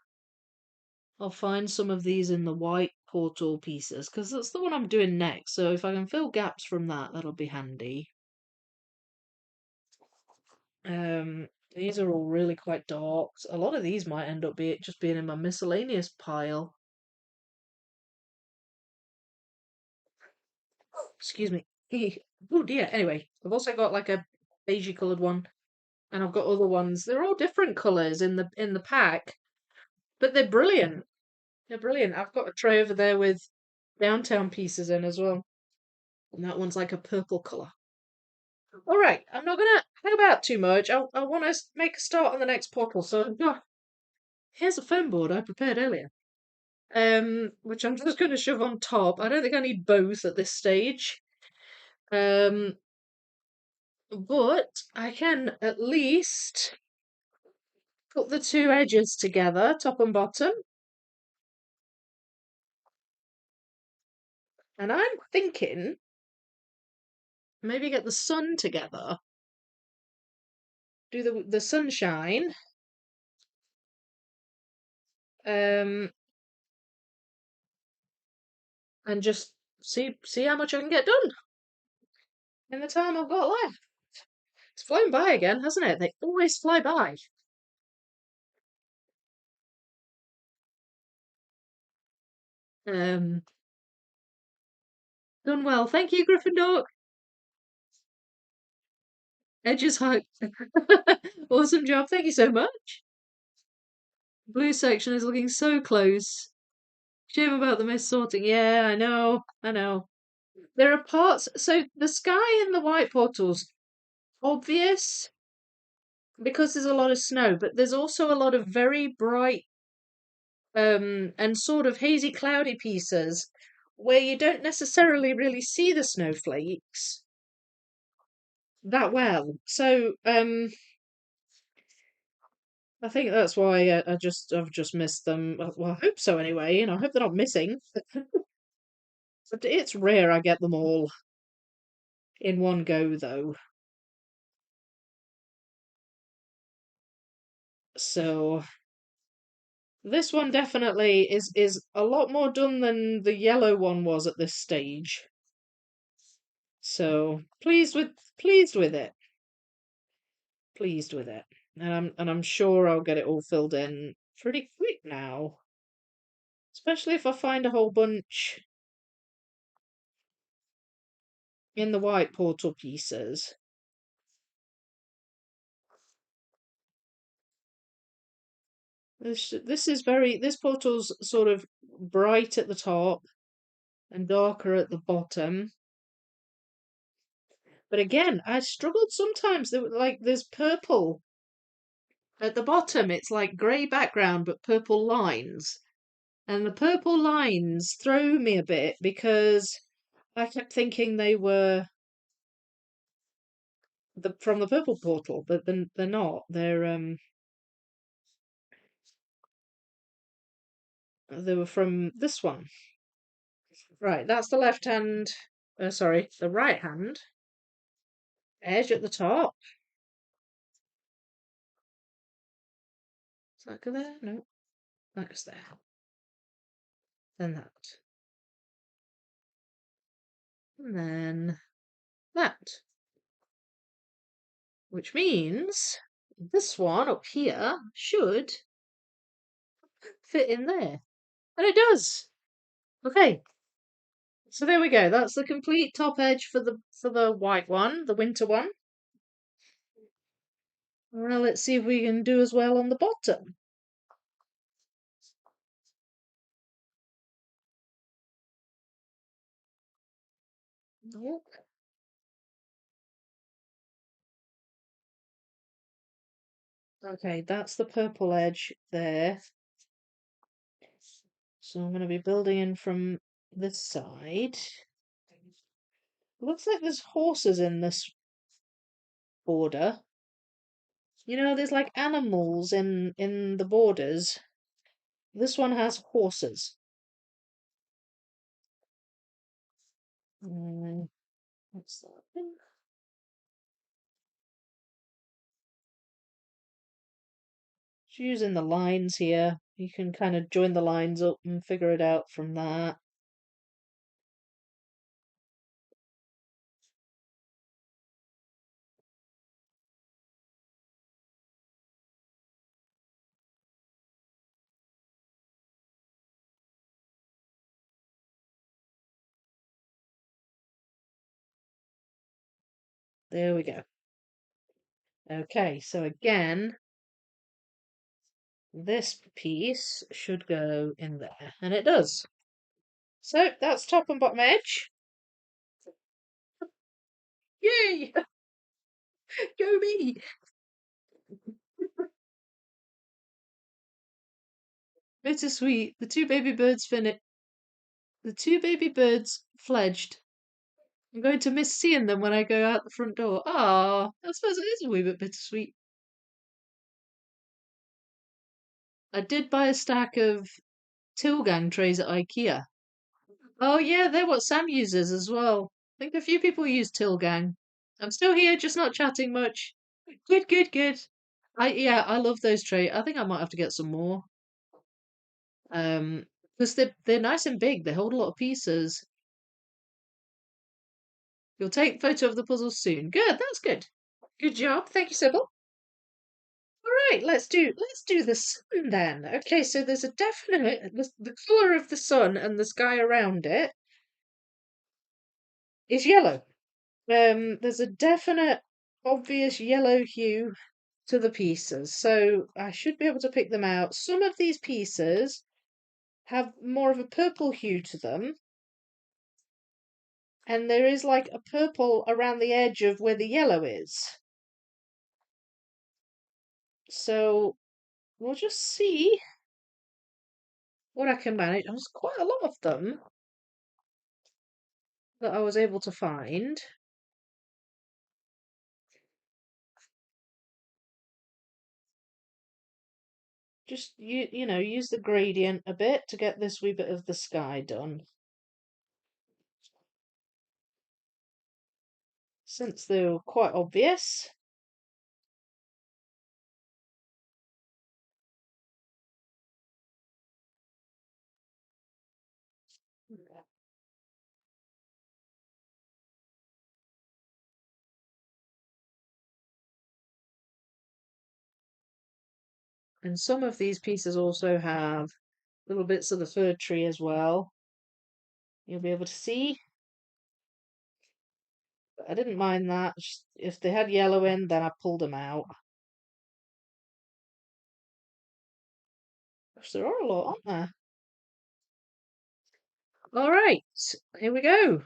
Speaker 1: I'll find some of these in the white portal pieces, because that's the one I'm doing next, so if I can fill gaps from that, that'll be handy. These are all really quite dark. A lot of these might end up just being in my miscellaneous pile. Excuse me. Oh dear. Anyway, I've also got like a beigey coloured one, and I've got other ones. They're all different colours in the pack, but they're brilliant. They're brilliant. I've got a tray over there with downtown pieces in as well, and that one's like a purple colour. All right, I'm not gonna hang about too much. I want to make a start on the next portal. So here's a foam board I prepared earlier. Which I'm just going to shove on top. I don't think I need both at this stage. Um, but I can at least put the two edges together, top and bottom. And I'm thinking maybe get the sun together, do the sunshine, um, and just see how much I can get done in the time I've got left. It's flown by again, hasn't it? They always fly by. Um, Done well. Thank you, Gryffindor. Edges high. Awesome job. Thank you so much. Blue section is looking so close. Shame about the missorting. Yeah, I know. I know. There are parts. So the sky in the white portals, obvious because there's a lot of snow, but there's also a lot of very bright and sort of hazy cloudy pieces where you don't necessarily really see the snowflakes that well. So I think that's why I've just missed them. Well, I hope so anyway. I hope they're not missing. But it's rare I get them all in one go though. So this one definitely is a lot more done than the yellow one was at this stage. So pleased with it. Pleased with it. And I'm sure I'll get it all filled in pretty quick now. Especially if I find a whole bunch in the white portal pieces. This portal's sort of bright at the top and darker at the bottom. But again, I struggled sometimes. There's purple at the bottom. It's like grey background but purple lines. And the purple lines throw me a bit because I kept thinking they were from the purple portal, but then they're not. They were from this one. Right, that's the left hand. Sorry, the right hand edge at the top. Does that go there? No, that goes there. Then that. And then that. Which means this one up here should fit in there. And it does. Okay. So there we go. That's the complete top edge for the white one, the winter one. Well, let's see if we can do as well on the bottom. Nope. Okay, that's the purple edge there. So I'm going to be building in from this side. Looks like there's horses in this border. You know, there's like animals in the borders. This one has horses. What's that thing? Just using the lines here. You can kind of join the lines up and figure it out from that. There we go. Okay, so again, this piece should go in there, and it does. So that's top and bottom edge. Yay! Go me! Bittersweet. The two baby birds fledged. I'm going to miss seeing them when I go out the front door. Ah, I suppose it is a wee bit bittersweet. I did buy a stack of Tilgang trays at IKEA. Oh yeah, they're what Sam uses as well. I think a few people use Tilgang. I'm still here, just not chatting much. Good, good, good. I love those trays. I think I might have to get some more. Because they're nice and big. They hold a lot of pieces. You'll take a photo of the puzzle soon. Good, that's good. Good job. Thank you, Sybil. All right, let's do the sun then. Okay, so there's a definite the color of the sun and the sky around it is yellow. There's a definite, obvious yellow hue to the pieces, so I should be able to pick them out. Some of these pieces have more of a purple hue to them, and there is like a purple around the edge of where the yellow is. So we'll just see what I can manage. There's quite a lot of them that I was able to find. Just you know, use the gradient a bit to get this wee bit of the sky done. Since they're quite obvious. And some of these pieces also have little bits of the fir tree as well. You'll be able to see. But I didn't mind that. If they had yellow in, then I pulled them out. Gosh, there are a lot, aren't there? All right, here we go.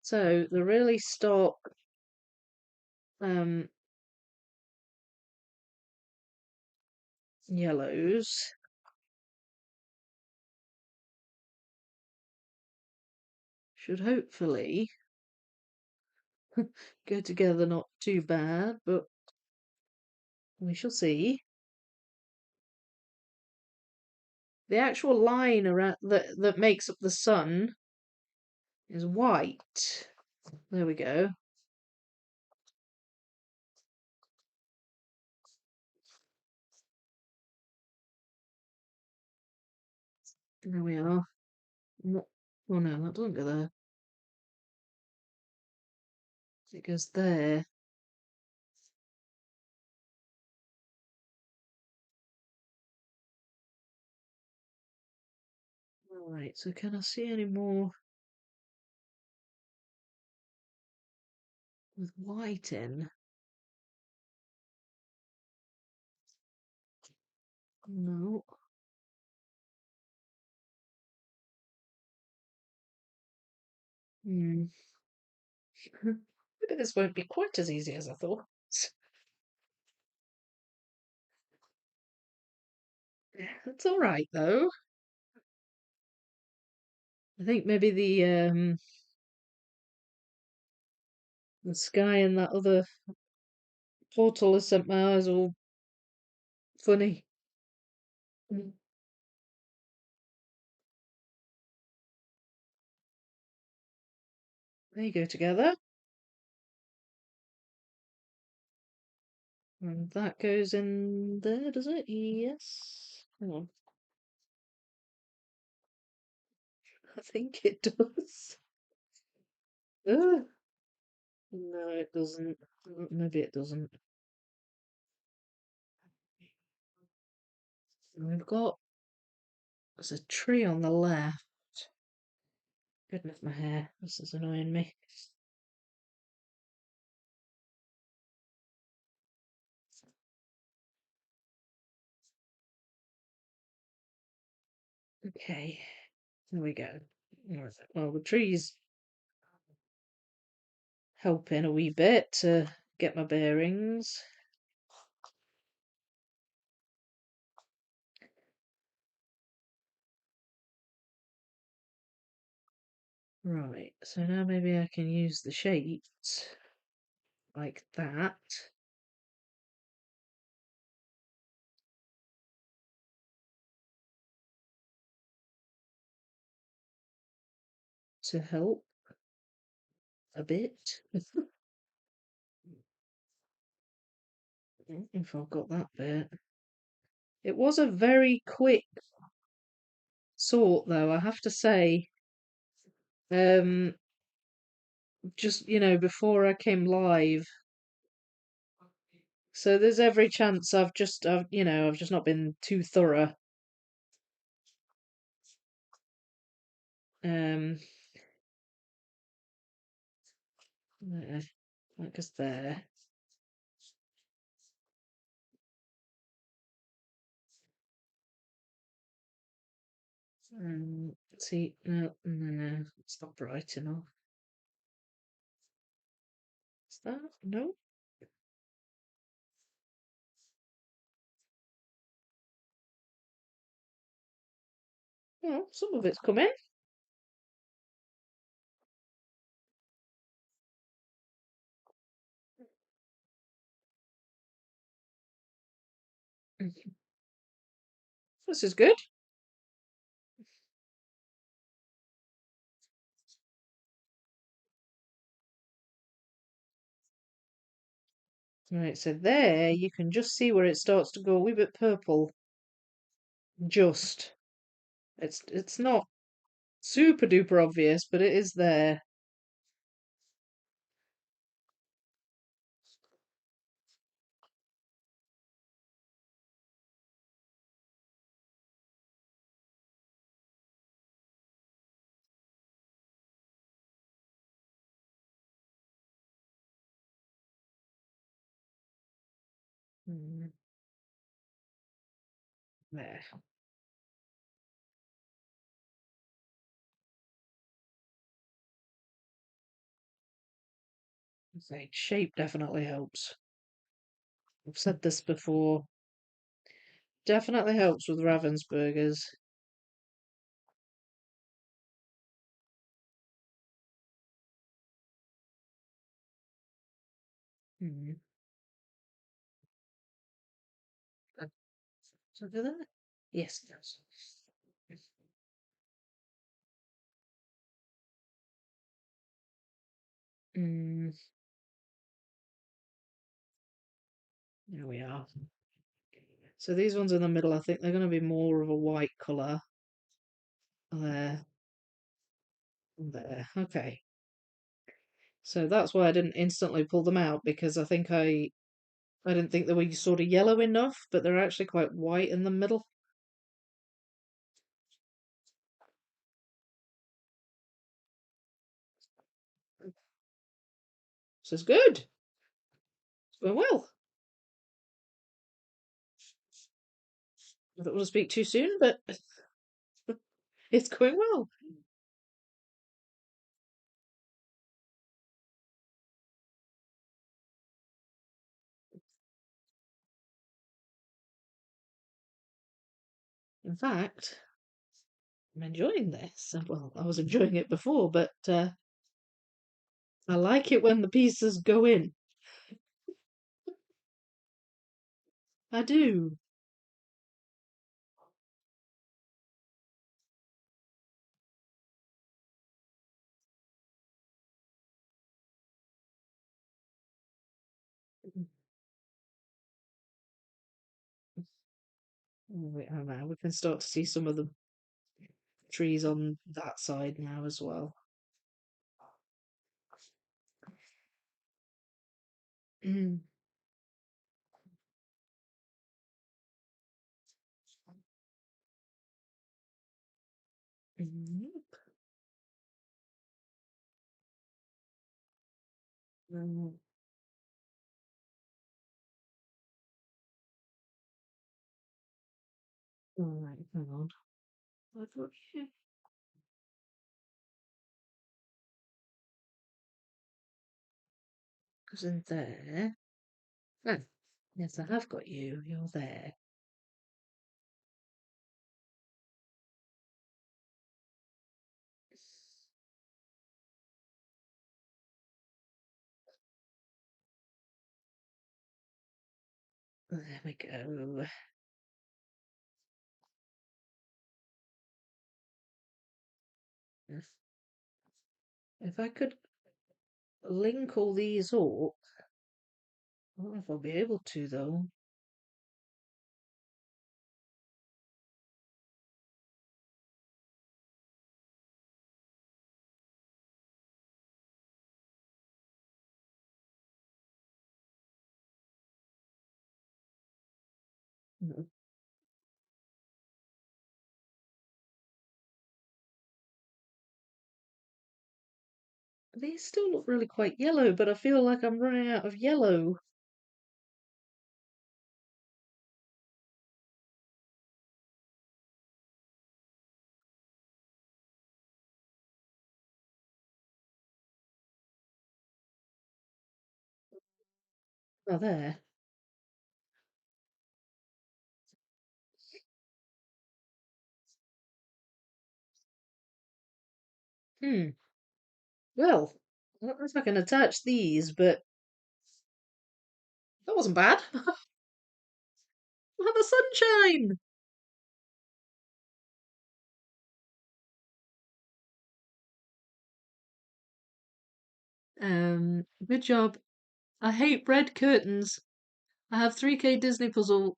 Speaker 1: So the really stock um, yellows should hopefully go together not too bad, but we shall see. The actual line around that makes up the sun is white. There we go. There we are. Oh no, that doesn't go there. It goes there. Alright, so can I see any more with white in? No. Hmm. Maybe this won't be quite as easy as I thought. It's alright though. I think maybe the sky and that other portal has sent my eyes all funny. Mm. There you go together. And that goes in there, does it? Yes. Hang on. I think it does. Ugh. No, it doesn't. Maybe it doesn't. We've got there's a tree on the left. Goodness, my hair. This is annoying me. Okay, there we go. Where is it? Well, the tree's helping a wee bit to get my bearings. Right, so now maybe I can use the shapes like that to help a bit. If I've got that bit. It was a very quick sort, though, I have to say. Um, just, before I came live. So there's every chance I've just not been too thorough. Um, there, that goes there. See, no, no, it's not bright enough. Is that? No? Oh, some of it's coming. This is good. Right, so there you can just see where it starts to go a wee bit purple. Just. It's not super duper obvious, but it is there. Mm, there. Say shape definitely helps. I've said this before. Definitely helps with Ravensburgers. Mm. So do that? Yes, it does. Mm, there we are. So these ones in the middle, I think they're going to be more of a white colour. There, there. Okay. So that's why I didn't instantly pull them out because I didn't think they were sort of yellow enough, but they're actually quite white in the middle. This is good. It's going well. I don't want to speak too soon, but it's going well. In fact, I'm enjoying this. Well, I was enjoying it before, but I like it when the pieces go in. I do. I don't know. We can start to see some of the trees on that side now as well. Mm. Yep. Mm. All right, hang on. I thought you was in there. Oh, yes, I have got you. You're there. There we go. If I could link all these up, I don't know if I'll be able to though. No. These still look really quite yellow, but I feel like I'm running out of yellow. Oh, there. Hmm. Well, I don't know if I can attach these, but that wasn't bad. Have the sunshine. Good job. I hate red curtains. I have 3K Disney puzzle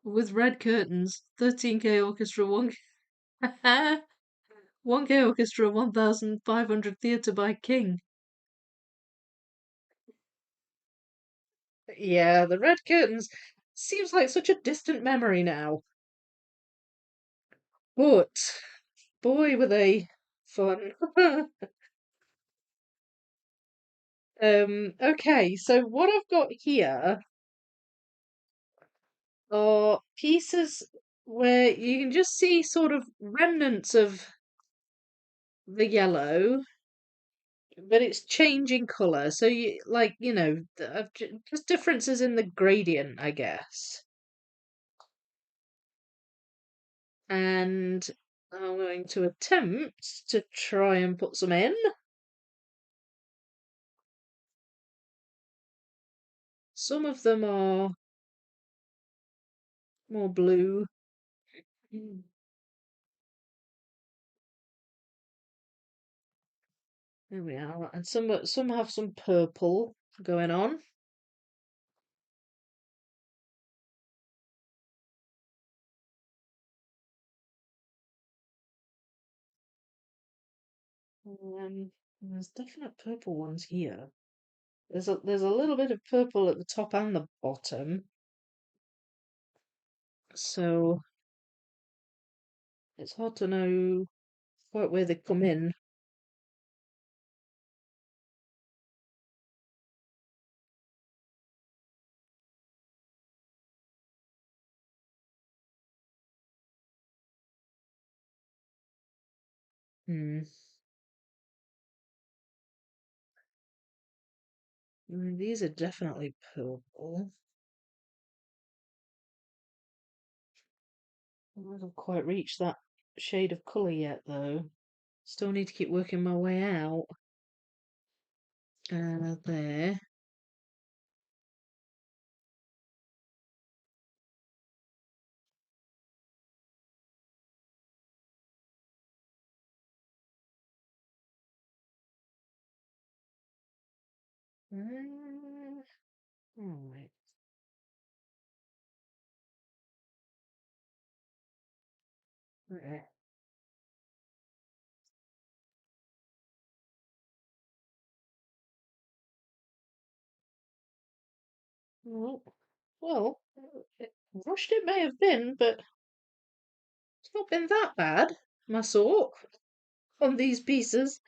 Speaker 1: with red curtains, 13K orchestra, 1 1K orchestra, 1,500 theatre by King. Yeah, the red curtains seems like such a distant memory now. But boy, were they fun. Okay, so what I've got here are pieces where you can just see sort of remnants of the yellow, but it's changing color. So just differences in the gradient, I guess. And I'm going to attempt to try and put some in. Some of them are more blue. Mm. There we are. And some have some purple going on. There's definite purple ones here. There's a little bit of purple at the top and the bottom, so it's hard to know quite where they come in. Hmm. I mean, these are definitely purple. I haven't quite reached that shade of colour yet, though. Still need to keep working my way out. There. Uh, right. Right. Well, well, rushed it may have been, but it's not been that bad, my sort, on these pieces.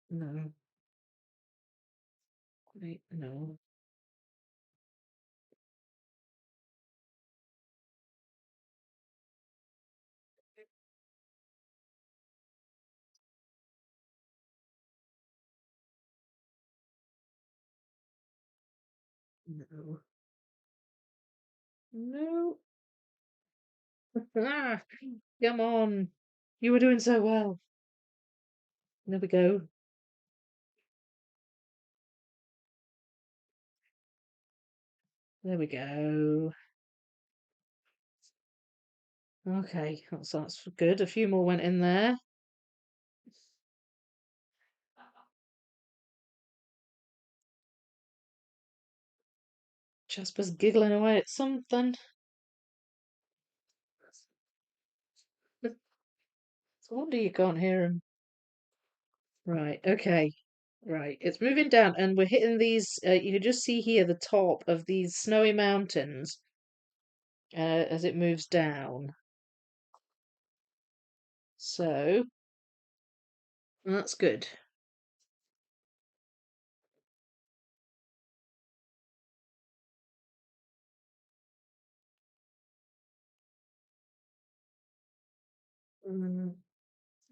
Speaker 1: No, wait, no, no, no. Ah, come on. You were doing so well. There we go. There we go. Okay, that's good. A few more went in there. Jasper's giggling away at something. wonder you can't hear him. Right, okay. Right, it's moving down, and we're hitting these. You can just see here the top of these snowy mountains as it moves down. So that's good. Mm,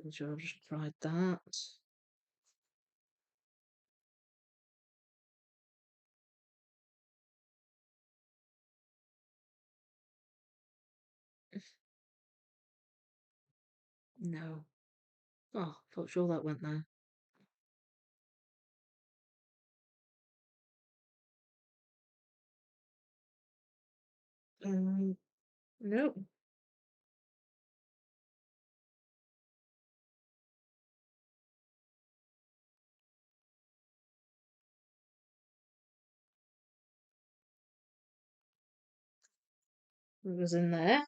Speaker 1: I'm sure I've just tried that. No. Oh, thought sure that went there. Nope. It was in there.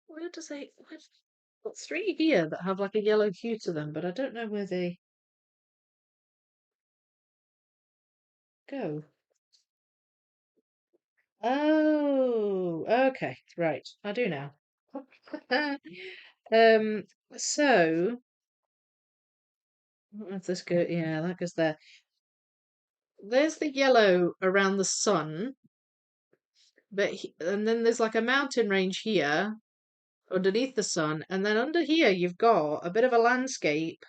Speaker 1: Where does they? Got three here that have like a yellow hue to them, but I don't know where they go. Oh, okay, right. I do now. Um, so I don't know if this go. Yeah, that goes there. There's the yellow around the sun, but and then there's like a mountain range here underneath the sun, and then under here you've got a bit of a landscape,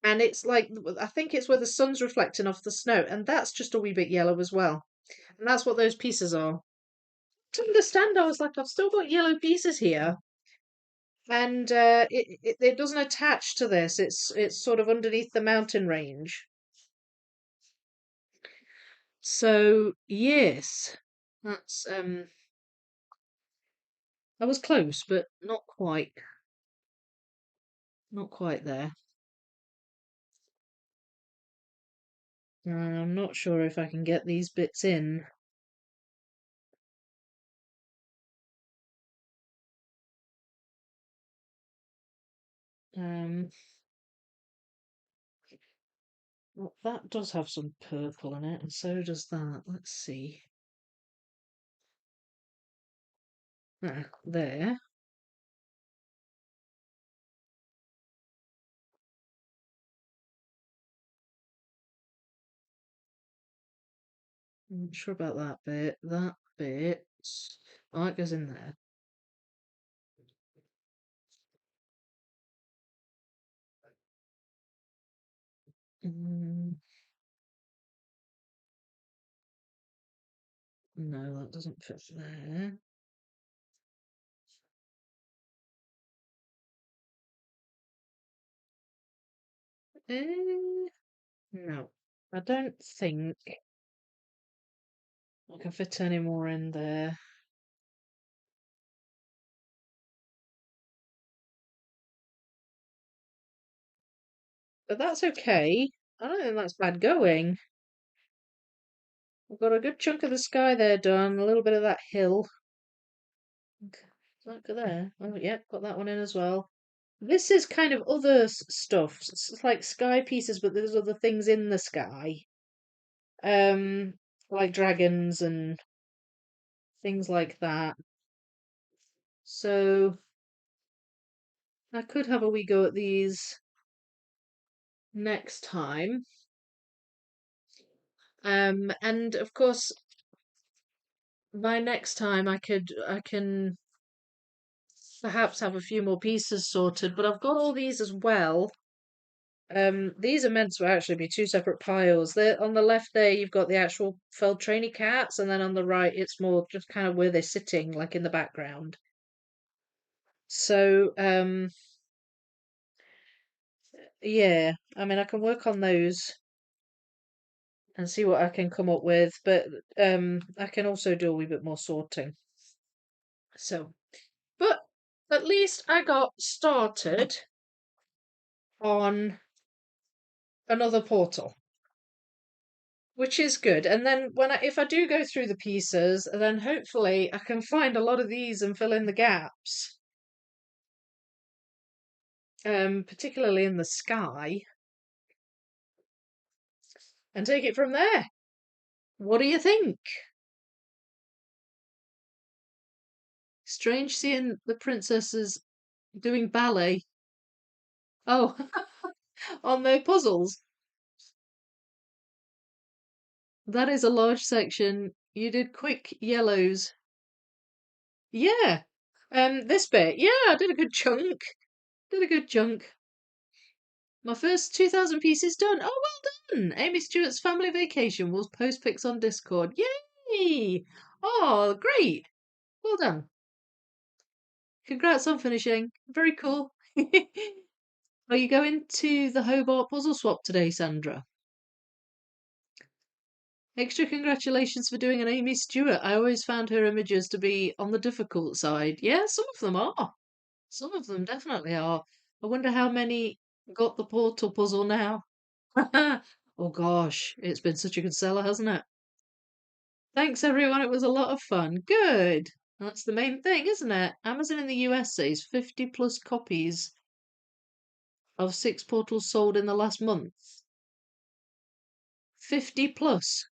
Speaker 1: and it's like I think it's where the sun's reflecting off the snow, and that's just a wee bit yellow as well, and that's what those pieces are. To understand, I was like, I've still got yellow pieces here, and it doesn't attach to this. It's sort of underneath the mountain range. So yes, that's I was close, but not quite there. I'm not sure if I can get these bits in. Um, well, that does have some purple in it, and so does that. Let's see. Ah, there. I'm not sure about that bit. That bit. Oh, it goes in there. Mm, no, that doesn't fit there. Eh, no, I don't think I can fit any more in there. But that's okay. I don't think that's bad going. We've got a good chunk of the sky there done, a little bit of that hill. Okay, does that go there? Oh, yeah, got that one in as well. This is kind of other stuff. It's like sky pieces, but there's other things in the sky. Um, like dragons and things like that. So I could have a wee go at these next time. And of course, by next time I can perhaps have a few more pieces sorted, but I've got all these as well. These are meant to actually be two separate piles. There on the left there you've got the actual felled trainee cats, and then on the right it's more just kind of where they're sitting, like in the background. So, yeah, I mean I can work on those and see what I can come up with, but I can also do a wee bit more sorting. So, but at least I got started on another portal, which is good. And then if I do go through the pieces, then hopefully I can find a lot of these and fill in the gaps. Particularly in the sky, and take it from there. What do you think? Strange seeing the princesses doing ballet. Oh, on their puzzles. That is a large section. You did quick yellows. Yeah. This bit. Yeah, I did a good chunk. Did a good chunk. My first 2,000 pieces done. Oh, well done. Amy Stewart's family vacation. We'll post pics on Discord. Yay! Oh, great. Well done. Congrats on finishing. Very cool. Are you going to the Hobart Puzzle Swap today, Sandra? Extra congratulations for doing an Amy Stewart. I always found her images to be on the difficult side. Yeah, some of them are. Some of them definitely are. I wonder how many got the portal puzzle now. Oh gosh, it's been such a good seller, hasn't it? Thanks everyone, it was a lot of fun. Good. That's the main thing, isn't it? Amazon in the US says 50 plus copies of Six Portals sold in the last month. 50 plus.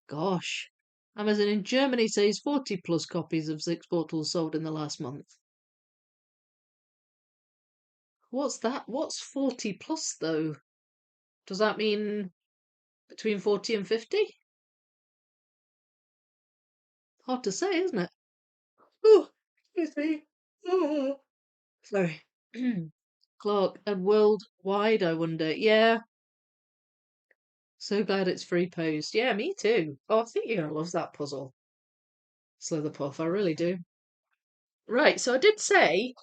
Speaker 1: Gosh. Amazon in Germany says 40 plus copies of Six Portals sold in the last month. What's that? What's 40 plus though? Does that mean between 40 and 50? Hard to say, isn't it? Oh, excuse me. Oh. Sorry. Clark, and worldwide, I wonder. Yeah, so glad it's free post. Yeah, me too. Oh, I think you're gonna love that puzzle. Slitherpuff, I really do. Right, so I did say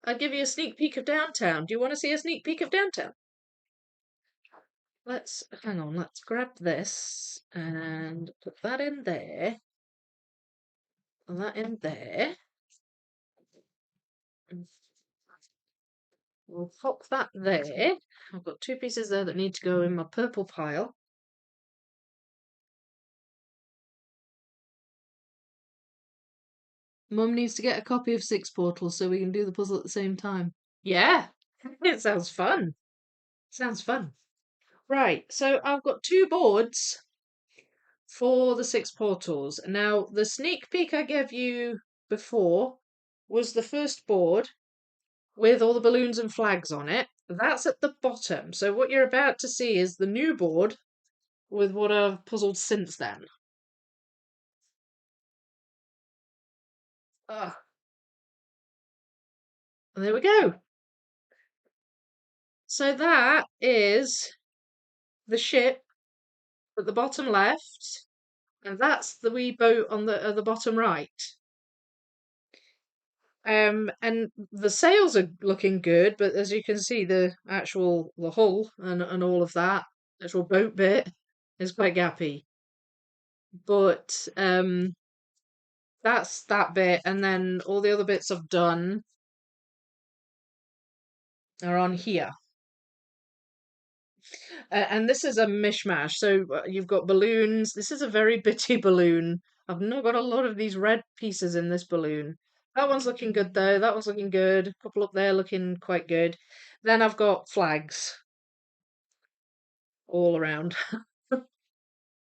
Speaker 1: I'd give you a sneak peek of downtown. Do you want to see a sneak peek of downtown? Hang on, let's grab this and put that in there, and that in there. We'll pop that there. I've got two pieces there that need to go in my purple pile. Mum needs to get a copy of Six Portals so we can do the puzzle at the same time. Yeah, it sounds fun. Sounds fun. Right, so I've got two boards for the Six Portals. Now, the sneak peek I gave you before was the first board with all the balloons and flags on it. That's at the bottom. So what you're about to see is the new board with what I've puzzled since then. Ah, there we go. So that is the ship at the bottom left, and that's the wee boat on the bottom right. And the sails are looking good, but as you can see, the hull and all of that actual boat bit is quite gappy. But that's that bit, and then all the other bits I've done are on here. And this is a mishmash. So you've got balloons. This is a very bitty balloon. I've not got a lot of these red pieces in this balloon. That one's looking good though. That one's looking good. A couple up there looking quite good. Then I've got flags all around.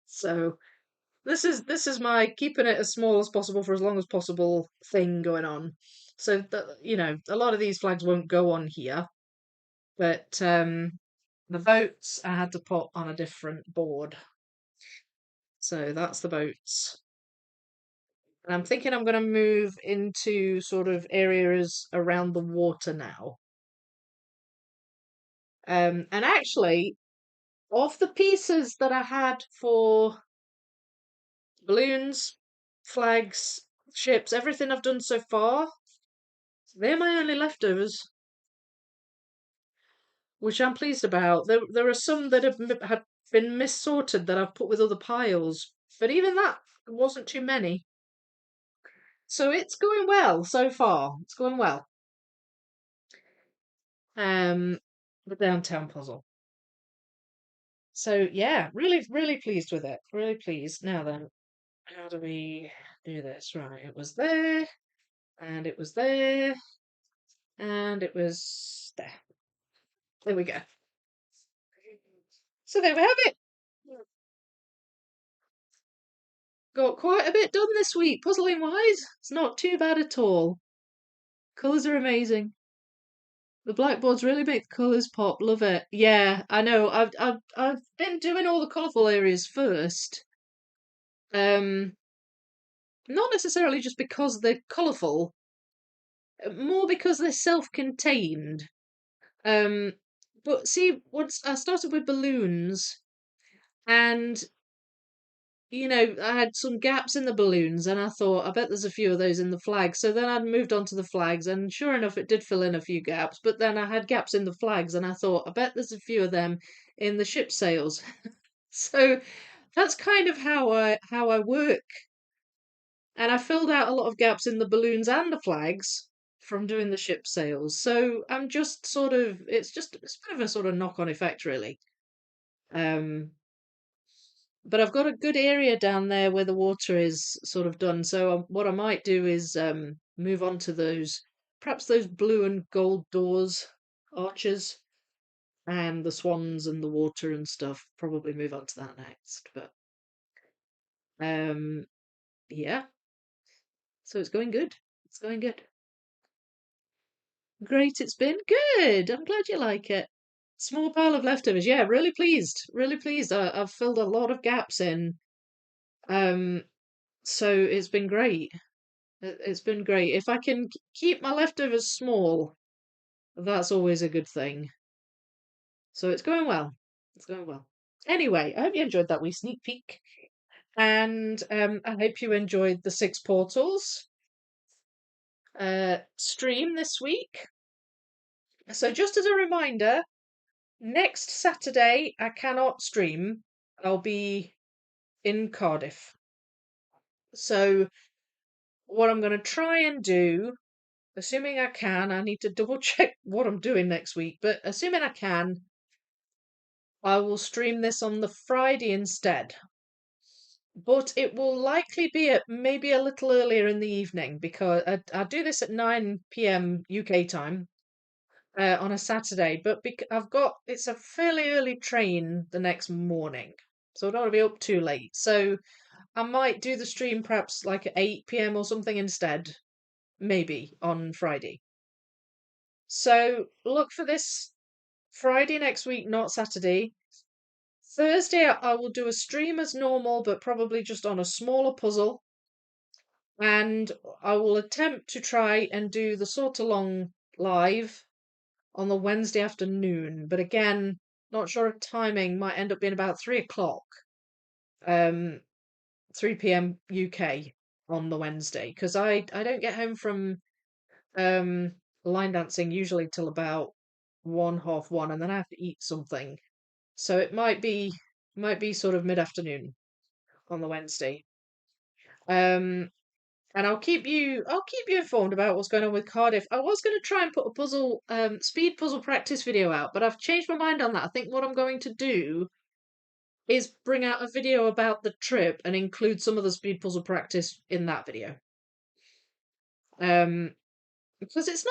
Speaker 1: So this is my keeping it as small as possible for as long as possible thing going on. So that a lot of these flags won't go on here, but the boats I had to put on a different board. So that's the boats. And I'm thinking I'm going to move into sort of areas around the water now. And actually, of the pieces that I had for balloons, flags, ships, everything I've done so far, they're my only leftovers, which I'm pleased about. There are some that had been missorted that I've put with other piles, but even that wasn't too many. So it's going well so far. It's going well. the downtown puzzle. So yeah, really, really pleased with it. Really pleased. Now then, how do we do this? Right, it was there, and it was there, and it was there. There we go. So there we have it. Got quite a bit done this week, puzzling wise. It's not too bad at all. Colours are amazing. The blackboards really make the colours pop. Love it. Yeah, I know. I've been doing all the colourful areas first. Um, Not necessarily just because they're colourful, more because they're self-contained. Um, but see, once I started with balloons, and I had some gaps in the balloons, and I thought, I bet there's a few of those in the flags. So then I'd moved on to the flags, and sure enough, it did fill in a few gaps. But then I had gaps in the flags, and I thought, I bet there's a few of them in the ship sails. So that's kind of how I work. And I filled out a lot of gaps in the balloons and the flags from doing the ship sails. So I'm just sort of, it's a bit of a sort of knock-on effect, really. Um, but I've got a good area down there where the water is sort of done. So what I might do is move on to perhaps those blue and gold doors, arches, and the swans and the water and stuff. Probably move on to that next. But um, yeah, so it's going good. It's going good. Great, it's been good. I'm glad you like it. Small pile of leftovers. Yeah, really pleased. Really pleased. I've filled a lot of gaps in. Um, so it's been great. It's been great. If I can keep my leftovers small, that's always a good thing. So it's going well. It's going well. Anyway, I hope you enjoyed that wee sneak peek. And I hope you enjoyed the Six Portals stream this week. So just as a reminder, next Saturday I cannot stream. I'll be in Cardiff. So what I'm going to try and do, assuming I can, I need to double check what I'm doing next week, but assuming I can, I will stream this on the Friday instead. But it will likely be at maybe a little earlier in the evening because I do this at 9 p.m. UK time on a Saturday. But it's a fairly early train the next morning, so I don't want to be up too late. So I might do the stream perhaps like at 8 p.m. or something instead, maybe on Friday. So look for this Friday next week, not Saturday. Thursday, I will do a stream as normal, but probably just on a smaller puzzle. And I will attempt to try and do the sort along live on the Wednesday afternoon. But again, not sure of timing, might end up being about 3 o'clock, 3 p.m. UK on the Wednesday, because I don't get home from line dancing usually till about 1, 1:30, and then I have to eat something. So it might be sort of mid-afternoon on the Wednesday. And I'll keep you informed about what's going on with Cardiff. I was going to try and put a speed puzzle practice video out, but I've changed my mind on that. I think what I'm going to do is bring out a video about the trip and include some of the speed puzzle practice in that video. Because it's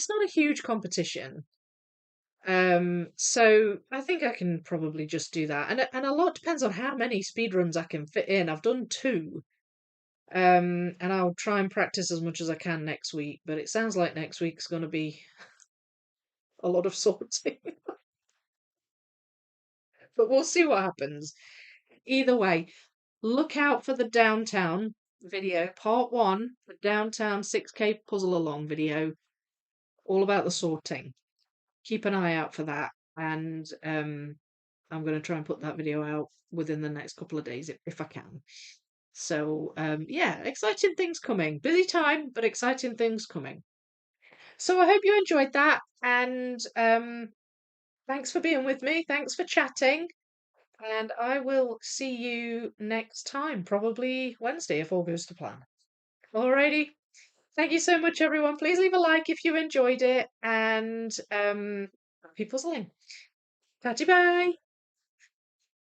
Speaker 1: not a huge competition. So I think I can probably just do that, and a lot depends on how many speed runs I can fit in. I've done 2, and I'll try and practice as much as I can next week. But it sounds like next week's going to be a lot of sorting. But we'll see what happens. Either way, look out for the downtown video, part 1, the downtown 6K puzzle along video, all about the sorting. Keep an eye out for that, and I'm going to try and put that video out within the next couple of days if I can. So yeah, exciting things coming. Busy time, but exciting things coming. So I hope you enjoyed that, and thanks for being with me. Thanks for chatting, and I will see you next time, probably Wednesday if all goes to plan. Alrighty. Thank you so much, everyone. Please leave a like if you enjoyed it, and Happy puzzling. Catty bye.